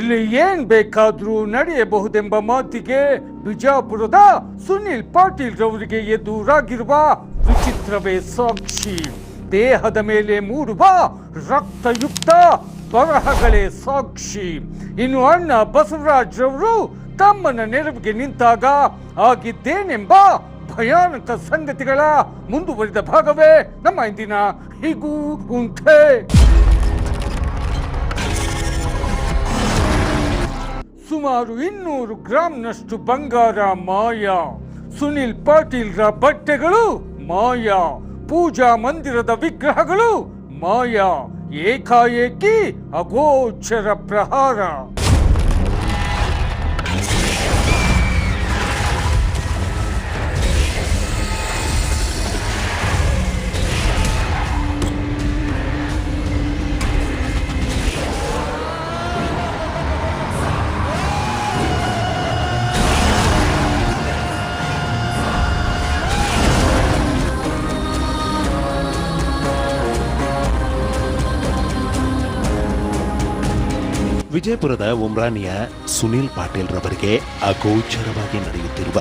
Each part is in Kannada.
ಇಲ್ಲಿ ಏನ್ ಬೇಕಾದ್ರೂ ನಡೆಯಬಹುದೆಂಬ ಮಾತಿಗೆ ಬಿಜಾಪುರದ ಸುನಿಲ್ ಪಾಟೀಲ್ ರವರಿಗೆ ಎದುರಾಗಿರುವ ವಿಚಿತ್ರವೇ ಸಾಕ್ಷಿ. ದೇಹದ ಮೇಲೆ ಮೂಡುವ ರಕ್ತಯುಕ್ತ ಬರಹಗಳೇ ಸಾಕ್ಷಿ. ಇನ್ನು ಅಣ್ಣ ಬಸವರಾಜ್ ರವರು ತಮ್ಮನ ನೆರವಿಗೆ ನಿಂತಾಗ ಆಗಿದ್ದೇನೆಂಬ ಭಯಾನಕ ಸಂಗತಿಗಳ ಮುಂದುವರಿದ ಭಾಗವೇ ನಮ್ಮ ಇಂದಿನ ಹೀಗೂ ಉಂಟೆ. ಸುಮಾರು 200 ಗ್ರಾಂನಷ್ಟು ಬಂಗಾರ ಮಾಯ. ಸುನಿಲ್ ಪಾಟೀಲ್ರ ಬಟ್ಟೆಗಳು ಮಾಯ. ಪೂಜಾ ಮಂದಿರದ ವಿಗ್ರಹಗಳು ಮಾಯ. ಏಕಾಏಕಿ ಅಗೋಚರ ಪ್ರಹಾರ. ವಿಜಯಪುರದ ಉಮ್ರಾನಿಯ ಸುನಿಲ್ ಪಾಟೀಲ್ ರವರಿಗೆ ಅಗೋಚರವಾಗಿ ನಡೆಯುತ್ತಿರುವ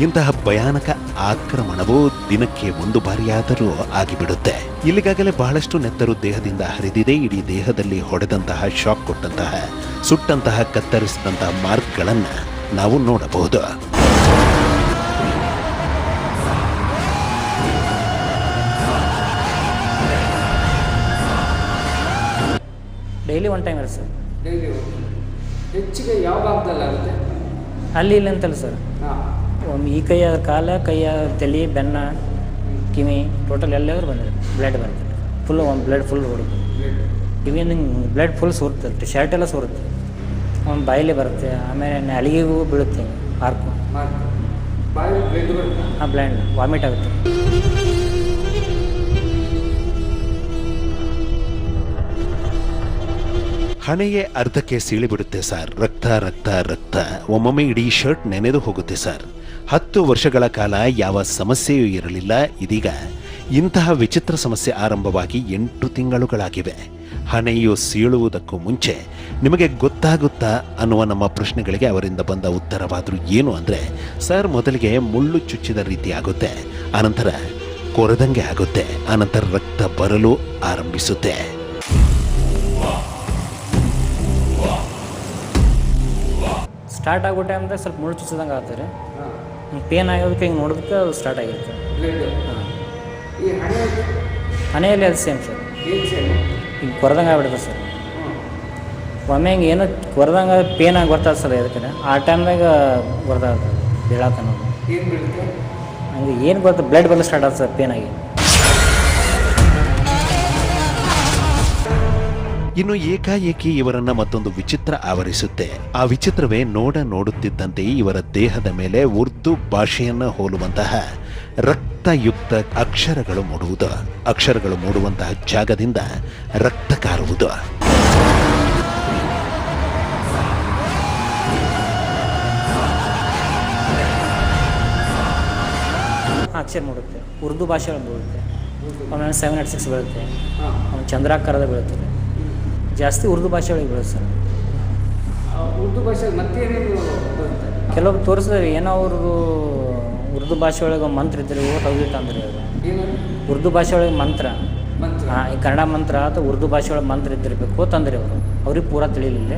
ಇಂತಹ ಭಯಾನಕ ಆಕ್ರಮಣವು ದಿನಕ್ಕೆ ಒಂದು ಬಾರಿಯಾದರೂ ಆಗಿಬಿಡುತ್ತೆ. ಇಲ್ಲಿಗಾಗಲೇ ಬಹಳಷ್ಟು ನೆತ್ತರು ದೇಹದಿಂದ ಹರಿದಿದೆ. ಇಡೀ ದೇಹದಲ್ಲಿ ಹೊಡೆದಂತಹ ಶಾಕ್ ಕೊಟ್ಟಂತಹ, ಸುಟ್ಟಂತಹ, ಕತ್ತರಿಸಿದಂತಹ ಮಾರ್ಕ್ಗಳನ್ನ ನಾವು ನೋಡಬಹುದು. ಡೈಲಿ ಒನ್ ಟೈಮ್ ಇರುತ್ತೆ ಸರ್. ಡೈಲಿ ಹೆಚ್ಚಿಗೆ ಯಾವ ಭಾಗದಲ್ಲಾಗುತ್ತೆ? ಅಲ್ಲಿ ಇಲ್ಲ ಅಂತಲ್ಲ ಸರ್. ಒಮ್ಮೆ ಈ ಕೈಯ ಕಾಲ, ಕೈಯ ತಲೆ, ಬೆನ್ನ, ಕಿವಿ ಟೋಟಲ್ ಎಲ್ಲಾದ್ರೂ ಬಂದಿದೆ. ಬ್ಲಡ್ ಬಂದಿದೆ ಫುಲ್. ಒಂದು ಬ್ಲಡ್ ಫುಲ್ ಹೊಡುತ್ತೆ. ಕಿವಿಯಿಂದ ಬ್ಲಡ್ ಫುಲ್ ಸೋರುತ್ತೆ. ಶರ್ಟ್ ಎಲ್ಲ ಸೋರುತ್ತೆ. ಒಂದು ಬಾಯಿಲೆ ಬರುತ್ತೆ. ಆಮೇಲೆ ನಾಲಿಗೆಗೂ ಬೀಳುತ್ತೆ. ಮಾರ್ಕು ಹಾಂ, ಬ್ಲಡ್ ವಾಮಿಟ್ ಆಗುತ್ತೆ. ಹಣೆಯೇ ಅರ್ಧಕ್ಕೆ ಸೀಳಿಬಿಡುತ್ತೆ ಸರ್. ರಕ್ತ ರಕ್ತ ರಕ್ತ. ಒಮ್ಮೊಮ್ಮೆ ಇಡೀ ಶರ್ಟ್ ನೆನೆದು ಹೋಗುತ್ತೆ ಸರ್. 10 ವರ್ಷಗಳ ಕಾಲ ಯಾವ ಸಮಸ್ಯೆಯೂ ಇರಲಿಲ್ಲ. ಇದೀಗ ಇಂತಹ ವಿಚಿತ್ರ ಸಮಸ್ಯೆ ಆರಂಭವಾಗಿ 8 ತಿಂಗಳುಗಳಾಗಿವೆ. ಹಣೆಯು ಸೀಳುವುದಕ್ಕೂ ಮುಂಚೆ ನಿಮಗೆ ಗೊತ್ತಾಗುತ್ತಾ ಅನ್ನುವ ನಮ್ಮ ಪ್ರಶ್ನೆಗಳಿಗೆ ಅವರಿಂದ ಬಂದ ಉತ್ತರವಾದರೂ ಏನು ಅಂದರೆ, ಸರ್, ಮೊದಲಿಗೆ ಮುಳ್ಳು ಚುಚ್ಚಿದ ರೀತಿ ಆಗುತ್ತೆ, ಆನಂತರ ಕೊರೆದಂಗೆ ಆಗುತ್ತೆ, ಆನಂತರ ರಕ್ತ ಬರಲು ಆರಂಭಿಸುತ್ತೆ. ಸ್ಟಾರ್ಟ್ ಆಗೋ ಟೈಮ್ದಾಗ ಸ್ವಲ್ಪ ಮುಳ್ಳು ಚುಚ್ಚಿದಂಗೆ ಆಗ್ತಾರೆ. ಪೇನ್ ಆಗೋದಕ್ಕೆ ಹಿಂಗೆ ನೋಡೋದಕ್ಕೆ ಅದು ಸ್ಟಾರ್ಟ್ ಆಗಿರುತ್ತೆ. ಹಣೆಯಲ್ಲಿ ಅದು ಸೇಮ್ ಸರ್. ಹಿಂಗೆ ಕೊರೆದಂಗೆ ಆಗ್ಬಿಡುತ್ತೆ ಸರ್. ಒಮ್ಮೆ ಹಿಂಗೆ ಏನೋ ಕೊರೆದಂಗೆ ಪೇನ್ ಆಗಿ ಬರ್ತದೆ ಸರ್. ಅದಕ್ಕೆ ಆ ಟೈಮ್ದಾಗ ಗೊತ್ತಾಗ್ತದೆ ಬೀಳಾತ ಅನ್ನೋದು. ಹಂಗೆ ಏನು ಗೊತ್ತ, ಬ್ಲಡ್ ಬರಲು ಸ್ಟಾರ್ಟ್ ಆಗ್ತದೆ ಸರ್ ಪೇನ್ ಆಗಿ. ಇನ್ನು ಏಕಾಏಕಿ ಇವರನ್ನ ಮತ್ತೊಂದು ವಿಚಿತ್ರ ಆವರಿಸುತ್ತೆ. ಆ ವಿಚಿತ್ರವೇ ನೋಡುತ್ತಿದ್ದಂತೆ ಇವರ ದೇಹದ ಮೇಲೆ ಉರ್ದು ಭಾಷೆಯನ್ನ ಹೋಲುವಂತಹ ರಕ್ತಯುಕ್ತ ಅಕ್ಷರಗಳು ಮೂಡುವುದು. ಅಕ್ಷರಗಳು ಮೂಡುವಂತಹ ಜಾಗದಿಂದ ರಕ್ತ ಕಾರುವುದು. ಅಕ್ಷರ ಮೂಡುತ್ತೆ. ಉರ್ದು ಭಾಷೆ ಬೀಳುತ್ತೆ. ಆಮೇಲೆ 786 ಬೀಳುತ್ತೆ. ಆಮೇಲೆ ಚಂದ್ರಾಕಾರದ ಬೀಳುತ್ತದೆ. ಜಾಸ್ತಿ ಉರ್ದು ಭಾಷೆ ಒಳಗೆ ಬೀಳುತ್ತೆ ಸರ್. ಉರ್ದು ಭಾಷೆ ಮತ್ತೇನೇನು ಬರುತ್ತೆ? ಕೆಲವೊಬ್ರು ತೋರಿಸಿದ್ರೆ ಏನೋ ಅವ್ರದ್ದು ಉರ್ದು ಭಾಷೆ ಒಳಗೆ ಮಂತ್ರ ಇದ್ದರೆ ಹೋಗಿತ್ತು ಅಂದ್ರೆ ಉರ್ದು ಭಾಷೆ ಒಳಗೆ ಮಂತ್ರ, ಹಾಂ, ಈ ಕನ್ನಡ ಮಂತ್ರ ಅಥವಾ ಉರ್ದು ಭಾಷೆ ಒಳಗೆ ಮಂತ್ರ ಇದ್ದಿರಬೇಕು ತಂದ್ರೆ ಅವ್ರಿಗೆ ಪೂರಾ ತಿಳಿಲಿಲ್ಲ.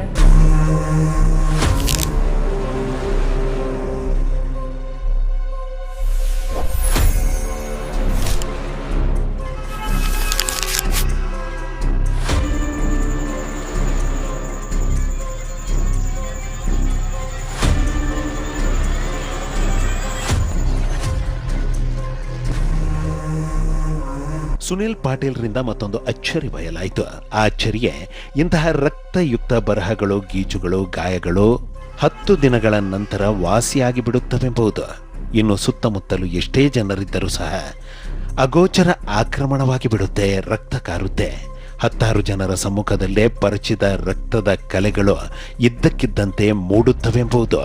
ಸುನಿಲ್ ಪಾಟೀಲ್ರಿಂದ ಮತ್ತೊಂದು ಅಚ್ಚರಿ ಬಯಲಾಯಿತು. ಆ ಅಚ್ಚರಿಯೇ ಇಂತಹ ರಕ್ತಯುಕ್ತ ಬರಹಗಳು, ಗೀಚುಗಳು, ಗಾಯಗಳು 10 ದಿನಗಳ ನಂತರ ವಾಸಿಯಾಗಿ ಬಿಡುತ್ತವೆಂಬುದು. ಇನ್ನು ಸುತ್ತಮುತ್ತಲು ಎಷ್ಟೇ ಜನರಿದ್ದರೂ ಸಹ ಅಗೋಚರ ಆಕ್ರಮಣವಾಗಿ ಬಿಡುತ್ತೆ. ರಕ್ತ ಕಾರುತ್ತೆ. 10 ಜನರ ಸಮ್ಮುಖದಲ್ಲೇ ಪರಿಚಿತ ರಕ್ತದ ಕಲೆಗಳು ಇದ್ದಕ್ಕಿದ್ದಂತೆ ಮೂಡುತ್ತವೆಂಬುದು.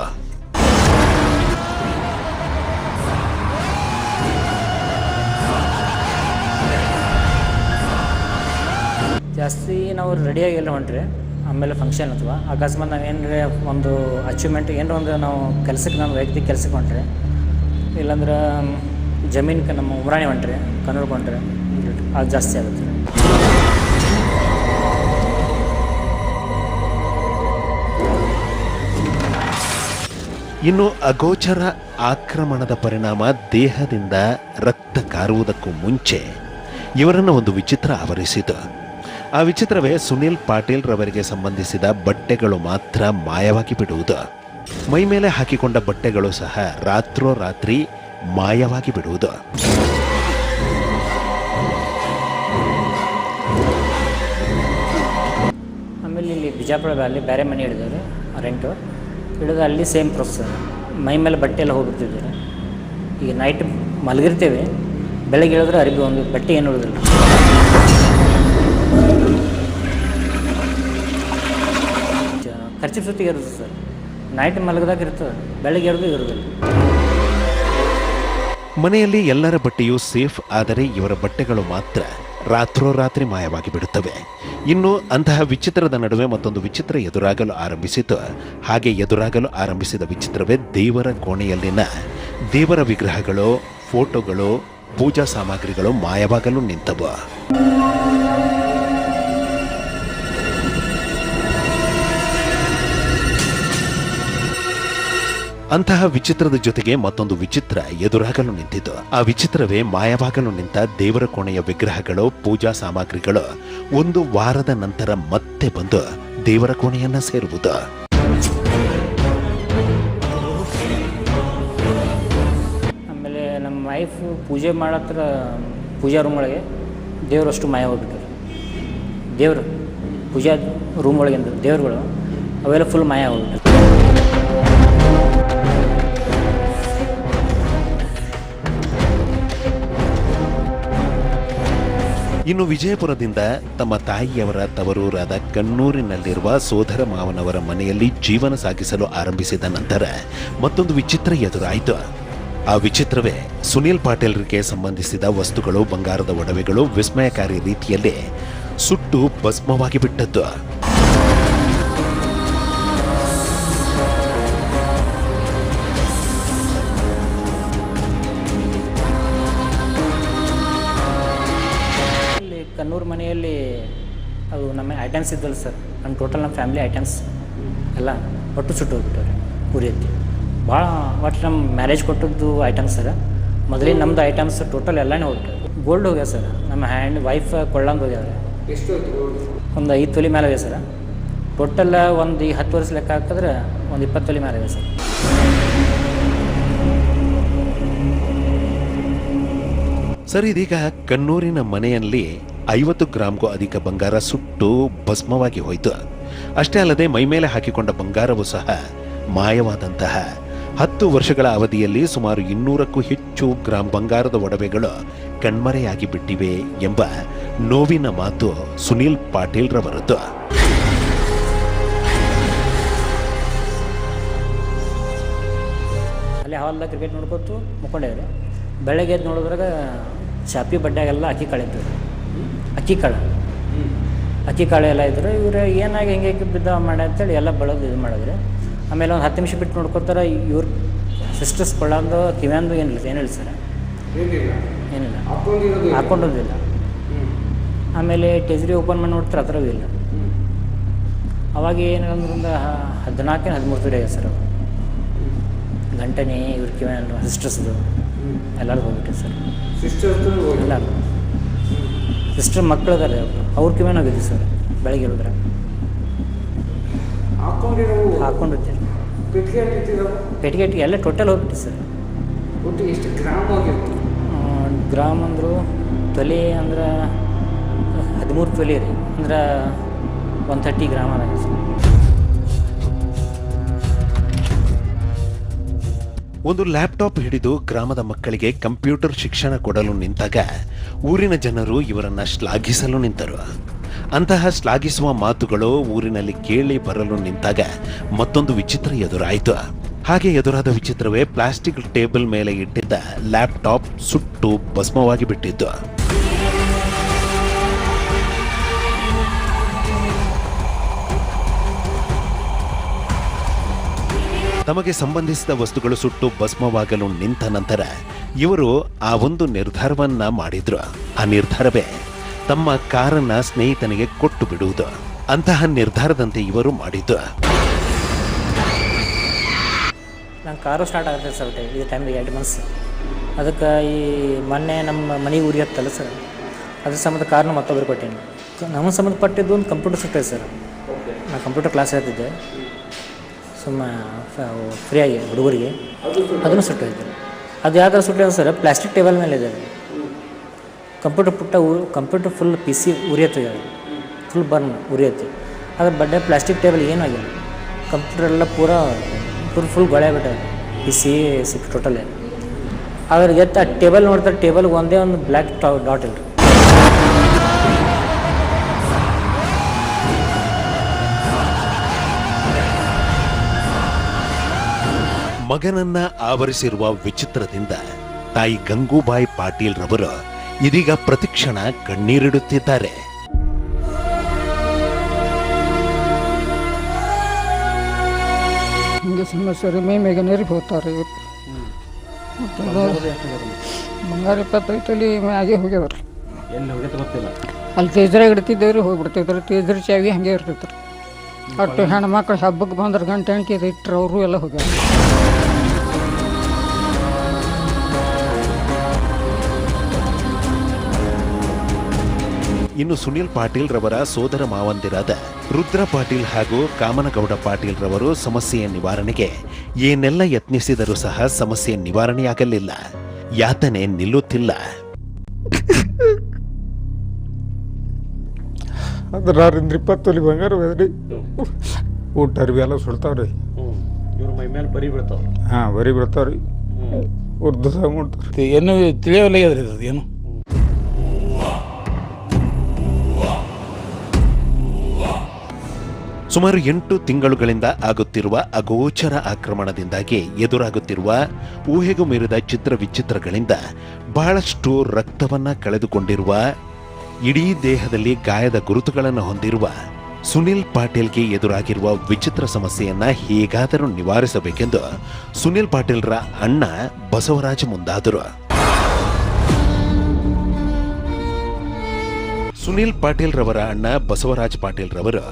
ಜಾಸ್ತಿ ನಾವು ರೆಡಿಯಾಗಿ ಎಲ್ಲ ಹೊಂಟ್ರೆ ಆಮೇಲೆ ಫಂಕ್ಷನ್ ಅಥವಾ ಅಕಸ್ಮಾತ್ ನಾವು ಏನರ ಒಂದು ಅಚೀವ್ಮೆಂಟ್ ಏನರ ಒಂದು ನಾವು ಕೆಲಸಕ್ಕೆ ನಮ್ಮ ವೈಯಕ್ತಿಕ ಕೆಲಸಕ್ಕೆ ಹೊಂಟ್ರೆ, ಇಲ್ಲಾಂದ್ರೆ ಜಮೀನಿಗೆ ನಮ್ಮ ಉಮ್ರಾಣಿ ಹೊಂಟ್ರೆ ಕನ್ನಡ ಹೊಂಟ್ರೆ ಅದು ಜಾಸ್ತಿ ಆಗುತ್ತೆ. ಇನ್ನು ಅಗೋಚರ ಆಕ್ರಮಣದ ಪರಿಣಾಮ ದೇಹದಿಂದ ರಕ್ತ ಕಾರುವುದಕ್ಕೂ ಮುಂಚೆ ಇವರನ್ನು ಒಂದು ವಿಚಿತ್ರ ಆವರಿಸಿತು. ಆ ವಿಚಿತ್ರವೇ ಸುನೀಲ್ ಪಾಟೀಲ್ ರವರಿಗೆ ಸಂಬಂಧಿಸಿದ ಬಟ್ಟೆಗಳು ಮಾತ್ರ ಮಾಯವಾಗಿ ಬಿಡುವುದು. ಮೈ ಮೇಲೆ ಹಾಕಿಕೊಂಡ ಬಟ್ಟೆಗಳು ಸಹ ರಾತ್ರೋರಾತ್ರಿ ಮಾಯವಾಗಿ ಬಿಡುವುದು. ಆಮೇಲೆ ಇಲ್ಲಿ ಬಿಜಾಪುರ ಅಲ್ಲಿ ಬೇರೆ ಮನೆ ಹಿಡಿದವರು ರೆಂಟು ಹಿಡಿದು ಅಲ್ಲಿ ಸೇಮ್ ಪ್ರೊಸೆಸ್. ಮೈ ಮೇಲೆ ಬಟ್ಟೆ ಎಲ್ಲ ಹೋಗ್ಬಿಡ್ತಿದ್ದಾರೆ. ಈಗ ನೈಟ್ ಮಲಗಿರ್ತೇವೆ, ಬೆಳಗ್ಗೆ ಹೇಳಿದ್ರೆ ಅರಿವಿ ಒಂದು ಬಟ್ಟೆ ಏನು ಉಳಿದಿಲ್ಲ. ಖರ್ಚು ಸುತ್ತಿಗೆ ಇರುತ್ತೆ ಸರ್. ನೈಟ್ ಮಲಗದಾಗ ಇರ್ತದೆ, ಬೆಳಗ್ಗೆ ಇರೋದು ಇರೋದಿಲ್ಲ. ಮನೆಯಲ್ಲಿ ಎಲ್ಲರ ಬಟ್ಟೆಯೂ ಸೇಫ್, ಆದರೆ ಇವರ ಬಟ್ಟೆಗಳು ಮಾತ್ರ ರಾತ್ರೋರಾತ್ರಿ ಮಾಯವಾಗಿ ಬಿಡುತ್ತವೆ. ಇನ್ನು ಅಂತಹ ವಿಚಿತ್ರದ ನಡುವೆ ಮತ್ತೊಂದು ವಿಚಿತ್ರ ಎದುರಾಗಲು ಆರಂಭಿಸಿತು. ಹಾಗೆ ಎದುರಾಗಲು ಆರಂಭಿಸಿದ ವಿಚಿತ್ರವೇ ದೇವರ ಕೋಣೆಯಲ್ಲಿನ ದೇವರ ವಿಗ್ರಹಗಳು, ಫೋಟೋಗಳು, ಪೂಜಾ ಸಾಮಗ್ರಿಗಳು ಮಾಯವಾಗಲು ನಿಂತವು. ಅಂತಹ ವಿಚಿತ್ರದ ಜೊತೆಗೆ ಮತ್ತೊಂದು ವಿಚಿತ್ರ ಎದುರಾಗಲು ನಿಂತಿತು. ಆ ವಿಚಿತ್ರವೇ ಮಾಯವಾಗಲು ನಿಂತ ದೇವರ ಕೋಣೆಯ ವಿಗ್ರಹಗಳು, ಪೂಜಾ ಸಾಮಗ್ರಿಗಳು 1 ವಾರದ ನಂತರ ಮತ್ತೆ ಬಂದು ದೇವರ ಕೋಣೆಯನ್ನ ಸೇರುವುದು. ಆಮೇಲೆ ನಮ್ಮ ವೈಫ್ ಪೂಜೆ ಮಾಡತ್ರ ಪೂಜಾ ರೂಮ್ ಒಳಗೆ ದೇವರಷ್ಟು ಮಾಯ ಹೋಗ್ಬಿಟ್ಟಾರೆ. ದೇವರು ಪೂಜಾ ರೂಮ್ ಒಳಗಿಂದ ದೇವರುಗಳು ಅವೆಲ್ಲ ಫುಲ್ ಮಾಯ ಹೋಗ್ಬಿಟ್ಟಾರೆ. ಇನ್ನು ವಿಜಯಪುರದಿಂದ ತಮ್ಮ ತಾಯಿಯವರ ತವರೂರಾದ ಕಣ್ಣೂರಿನಲ್ಲಿರುವ ಸೋದರ ಮಾವನವರ ಮನೆಯಲ್ಲಿ ಜೀವನ ಸಾಗಿಸಲು ಆರಂಭಿಸಿದ ನಂತರ ಮತ್ತೊಂದು ವಿಚಿತ್ರ ಎದುರಾಯಿತು. ಆ ವಿಚಿತ್ರವೇ ಸುನೀಲ್ ಪಾಟೀಲ್ರಿಗೆ ಸಂಬಂಧಿಸಿದ ವಸ್ತುಗಳು, ಬಂಗಾರದ ಒಡವೆಗಳು ವಿಸ್ಮಯಕಾರಿ ರೀತಿಯಲ್ಲಿ ಸುಟ್ಟು ಭಸ್ಮವಾಗಿ ಬಿಟ್ಟದ್ದು. ಕಣ್ಣೂರು ಮನೆಯಲ್ಲಿ ಅದು ನಮ್ಮ ಐಟಮ್ಸ್ ಇದ್ದಲ್ಲ ಸರ್, ನಮ್ಮ ಟೋಟಲ್ ನಮ್ಮ ಫ್ಯಾಮಿಲಿ ಐಟಮ್ಸ್ ಎಲ್ಲ ಒಟ್ಟು ಸುಟ್ಟು ಹೋಗ್ಬಿಟ್ಟವ್ರೆ ಪೂರಿ ಎತ್ತಿ. ಭಾಳ ಒಟ್ಟು ನಮ್ಮ ಮ್ಯಾರೇಜ್ ಕೊಟ್ಟದ್ದು ಐಟಮ್ಸ್ ಸರ್. ಮೊದಲೇ ನಮ್ಮದು ಐಟಮ್ಸ್ ಟೋಟಲ್ ಎಲ್ಲನೇ ಹೋಗ್ಬಿಟ್ಟು ಗೋಲ್ಡ್ ಹೋಗ್ಯಾವ ಸರ್. ನಮ್ಮ ಹ್ಯಾಂಡ್ ವೈಫ್ ಕೊಳ್ಳಂದು ಹೋಗ್ಯಾವ್ರೆ. ಎಷ್ಟು ಒಂದು 5 ತೊಲೆ ಮೇಲೆ ಹೋಗ್ಯಾವ ಸರ್. ಟೋಟಲ್ ಒಂದು 10 ವರ್ಷ ಲೆಕ್ಕ ಹಾಕಿದ್ರೆ ಒಂದು 20 ತೊಲೆ ಮೇಲೆ ಇದೆ ಸರ್. ಸರ್, ಇದೀಗ ಕಣ್ಣೂರಿನ ಮನೆಯಲ್ಲಿ 50 ಗ್ರಾಂಗೂ ಅಧಿಕ ಬಂಗಾರ ಸುಟ್ಟು ಭಸ್ಮವಾಗಿ ಹೋಯಿತು. ಅಷ್ಟೇ ಅಲ್ಲದೆ ಮೈಮೇಲೆ ಹಾಕಿಕೊಂಡ ಬಂಗಾರವೂ ಸಹ ಮಾಯವಾದಂತಹ 10 ವರ್ಷಗಳ ಅವಧಿಯಲ್ಲಿ ಸುಮಾರು 200ಕ್ಕೂ ಹೆಚ್ಚು ಗ್ರಾಂ ಬಂಗಾರದ ಒಡವೆಗಳು ಕಣ್ಮರೆಯಾಗಿ ಬಿಟ್ಟಿವೆ ಎಂಬ ನೋವಿನ ಮಾತು ಸುನೀಲ್ ಪಾಟೀಲ್ ರವರದ್ದು. ಅಲ್ಲಿ ಹಾಲ್ದಾಗ ಕ್ರಿಕೆಟ್ ನೋಡ್ಕೊತು ಮುಕ್ಕೊಂಡೇವ್ರಿ. ಬೆಳಗ್ಗೆ ಎದ್ದು ನೋಡಿದ್ರಾಗ ಚಾಪಿ ಬಡ್ಡೆಗೆಲ್ಲ ಅಕ್ಕಿ ಕಾಳು ಇದ್ದವು. ಅಕ್ಕಿ ಕಾಳು ಎಲ್ಲ ಇದ್ರು. ಇವ್ರು ಏನಾಗಿ ಹೆಂಗೆ ಬಿದ್ದ ಮಾಡಿ ಅಂತೇಳಿ ಎಲ್ಲ ಬೆಳೆದು ಇದು ಮಾಡಿದ್ರೆ ಆಮೇಲೆ ಒಂದು 10 ನಿಮಿಷ ಬಿಟ್ಟು ನೋಡ್ಕೊತಾರೆ. ಇವ್ರ ಸಿಸ್ಟರ್ಸ್ ಕೊಳ್ಳಂದು ಕಿವ್ಯಾಂದು ಏನಿಲ್ಲ ಸರ್, ಏನಿಲ್ಲ ಹಾಕ್ಕೊಂಡೋದಿಲ್ಲ. ಆಮೇಲೆ ಟೆಜ್ರಿ ಓಪನ್ ಮಾಡಿ ನೋಡ್ತಾರೆ, ಆ ಥರವೂ ಇಲ್ಲ. ಅವಾಗ ಏನಂದ್ರೆ ಒಂದು 14-13 ತೊಲೆ ಸರ್. ಅವು ಗಂಟನೆ ಇವ್ರ ಕಿವ್ಯಾಂದು ಸಿಸ್ಟರ್ಸ್ದು ಎಲ್ಲರೂ ಹೋಗ್ಬಿಟ್ಟೆ ಸರ್. ಎಲ್ಲರೂ ಸಿಸ್ಟರ್ ಮಕ್ಕಳು ಅದಾರೆ, ಅವ್ರ ಕಿವ್ಯಾನ ಹೋಗಿದ್ವಿ ಸರ್. ಬೆಳಗ್ಗೆ ಹೇಳಿದ್ರೆ ಹಾಕ್ಕೊಂಡಿರ್ತೀವಿ. ಪೆಟ್ಟಿಗೆ ಎಲ್ಲ ಟೋಟಲ್ ಹೋಗ್ಬಿಟ್ಟು ಸರ್. ಎಷ್ಟು ಗ್ರಾಮ್ ಆಗಿತ್ತು? ಗ್ರಾಮ್ ಅಂದರು ತೊಲೆ ಅಂದ್ರೆ 13 ತೊಲೆ ರೀ, ಅಂದ್ರೆ 130 ಗ್ರಾಮ್ ಅದ ಸರ್. ಒಂದು ಲ್ಯಾಪ್ಟಾಪ್ ಹಿಡಿದು ಗ್ರಾಮದ ಮಕ್ಕಳಿಗೆ ಕಂಪ್ಯೂಟರ್ ಶಿಕ್ಷಣ ಕೊಡಲು ನಿಂತಾಗ ಊರಿನ ಜನರು ಇವರನ್ನ ಶ್ಲಾಘಿಸಲು ನಿಂತರು. ಅಂತಹ ಶ್ಲಾಘಿಸುವ ಮಾತುಗಳು ಊರಿನಲ್ಲಿ ಕೇಳಿ ಬರಲು ನಿಂತಾಗ ಮತ್ತೊಂದು ವಿಚಿತ್ರ ಎದುರಾಯಿತು. ಹಾಗೆ ಎದುರಾದ ವಿಚಿತ್ರವೇ ಪ್ಲಾಸ್ಟಿಕ್ ಟೇಬಲ್ ಮೇಲೆ ಇಟ್ಟಿದ್ದ ಲ್ಯಾಪ್ಟಾಪ್ ಸುಟ್ಟು ಭಸ್ಮವಾಗಿ ಬಿಟ್ಟಿದ್ದು. ತಮಗೆ ಸಂಬಂಧಿಸಿದ ವಸ್ತುಗಳು ಸುಟ್ಟು ಭಸ್ಮವಾಗಲು ನಿಂತ ನಂತರ ಇವರು ಆ ಒಂದು ನಿರ್ಧಾರವನ್ನ ಮಾಡಿದ್ರು. ಆ ನಿರ್ಧಾರವೇ ತಮ್ಮ ಕಾರನ್ನ ಸ್ನೇಹಿತನಿಗೆ ಕೊಟ್ಟು ಬಿಡುವುದು. ಅಂತಹ ನಿರ್ಧಾರದಂತೆ ಇವರು ಮಾಡಿದ್ದು. ನನ್ನ ಕಾರು ಸ್ಟಾರ್ಟ್ ಆಗುತ್ತೆ ಸರ್ ಈ ಟೈಮಿಗೆ 2 ಮಂತ್ಸ್. ಅದಕ್ಕೆ ಈ ಮೊನ್ನೆ ನಮ್ಮ ಮನೆಗೆ ಊರಿಗೆ ಹತ್ತಲ್ಲ ಸರ್, ಅದ್ರ ಸಂಬಂಧ ಕಾರ್ನ ಮತ್ತೊಬ್ಬರು ಕೊಟ್ಟೇನೆ. ನಮಗೆ ಸಂಬಂಧಪಟ್ಟಿದ್ದು ಒಂದು ಕಂಪ್ಯೂಟರ್ ಸುಟ್ಟೈತೆ ಸರ್. ನಾನು ಕಂಪ್ಯೂಟರ್ ಕ್ಲಾಸ್ ಹೇಳ್ತಿದ್ದೆ ಸುಮ್ಮ ಫ್ರೀಯಾಗಿ ಹುಡುಗರಿಗೆ, ಅದನ್ನು ಸುಟ್ಟೈತೆ. ಅದು ಯಾವ ಥರ ಸುಟ್ಟಿದೆ ಸರ್, ಪ್ಲಾಸ್ಟಿಕ್ ಟೇಬಲ್ ಮೇಲೆ ಇದೆ. ಕಂಪ್ಯೂಟರ್ ಫುಲ್ PC ಉರಿಯತ್ತೆ, ಫುಲ್ ಬರ್ನ್ ಉರಿಯತ್ತೆ. ಅದ್ರ ಬಡ್ಡೆ ಪ್ಲಾಸ್ಟಿಕ್ ಟೇಬಲ್ ಏನೂ ಆಗಿಲ್ಲ, ಕಂಪ್ಯೂಟರ್ ಎಲ್ಲ ಫುಲ್ ಗೊಳೆ ಬಿಟ್ಟೆ PC ಟೋಟಲೇ. ಅದ್ರಿಗೆ ಆ ಟೇಬಲ್ ನೋಡ್ತಾರೆ, ಟೇಬಲ್ಗೆ ಒಂದೇ ಒಂದು ಬ್ಲ್ಯಾಕ್ ಡಾಟ್ ಇಲ್ಲ. ಮಗನನ್ನ ಆವರಿಸಿರುವ ವಿಚಿತ್ರದಿಂದ ತಾಯಿ ಗಂಗೂಬಾಯಿ ಪಾಟೀಲ್ ರವರು ಇದೀಗ ಪ್ರತಿಕ್ಷಣ ಕಣ್ಣೀರಿಡುತ್ತಿದ್ದಾರೆ. ಹಿಂಗೆ ಸಮಸ್ಯೆ ಮೇಗೆ ನೀರಿಗೆ ಹೋಗ್ತಾರೆ. ಬಂಗಾರ 25 ಮ್ಯಾಗೆ ಹೋಗ್ಯವ್ರಿ. ಅಲ್ಲಿ ತೇಜ್ರಾಗ ಇಡ್ತಿದ್ದೇವ್ರಿ, ಹೋಗ್ಬಿಡ್ತಿದ್ರು. ತೇಜ್ರ ಚಾವಿ ಹಂಗೆ ಇರ್ತೈತ್ರಿ. ಒಟ್ಟು ಹೆಣ್ಮಕ್ಳು ಹಬ್ಬಕ್ಕೆ ಬಂದ್ರೆ ಗಂಟೆ ಎಣ್ಕೆ ಇಟ್ಟರು, ಅವರು ಎಲ್ಲ ಹೋಗ್ಯಾರ. ಇನ್ನು ಸುನಿಲ್ ಪಾಟೀಲ್ ರವರ ಸೋದರ ಮಾವಂದಿರಾದ ರುದ್ರ ಪಾಟೀಲ್ ಹಾಗೂ ಕಾಮನಗೌಡ ಪಾಟೀಲ್ ರವರು ಸಮಸ್ಯೆಯ ನಿವಾರಣೆಗೆ ಏನೆಲ್ಲ ಯತ್ನಿಸಿದರೂ ಸಹ ಸಮಸ್ಯೆ ನಿವಾರಣೆಯಾಗಲಿಲ್ಲ. ಯಾತನೆ ನಿಲ್ಲುತ್ತಿಲ್ಲ. ಅದು 20 ತೊಲಿ ಬಂಗಾರ ಹೋದ್ರಿ. ಊಟ ಅರ್ವಿ ಎಲ್ಲ ಸುಡ್ತಾವ್ರಿ. ಹಾಂ, ಬರಿ ಬಿಡ್ತಾವ್ರಿ. ಉರ್ದು ಸಹ ಮಾಡ್ತಾವ್ರಿ. ಏನು ತಿಳಿಯವಲ್ಲ ಅದ್ರಿ ಅದು ಏನು. ಸುಮಾರು 8 ತಿಂಗಳುಗಳಿಂದ ಆಗುತ್ತಿರುವ ಅಗೋಚರ ಆಕ್ರಮಣದಿಂದಾಗಿ ಎದುರಾಗುತ್ತಿರುವ ಊಹೆಗೂ ಮೀರಿದ ಚಿತ್ರ ವಿಚಿತ್ರಗಳಿಂದ ಬಹಳಷ್ಟು ರಕ್ತವನ್ನ ಕಳೆದುಕೊಂಡಿರುವ, ಇಡೀ ದೇಹದಲ್ಲಿ ಗಾಯದ ಗುರುತುಗಳನ್ನು ಹೊಂದಿರುವ ಸುನಿಲ್ ಪಾಟೀಲ್ಗೆ ಎದುರಾಗಿರುವ ವಿಚಿತ್ರ ಸಮಸ್ಯೆಯನ್ನ ಹೇಗಾದರೂ ನಿವಾರಿಸಬೇಕೆಂದು ಸುನಿಲ್ ಪಾಟೀಲ್ರ ಅಣ್ಣ ಬಸವರಾಜ್ ಮುಂದಾದರು. ಸುನಿಲ್ ಪಾಟೀಲ್ ರವರ ಅಣ್ಣ ಬಸವರಾಜ್ ಪಾಟೀಲ್ ರವರು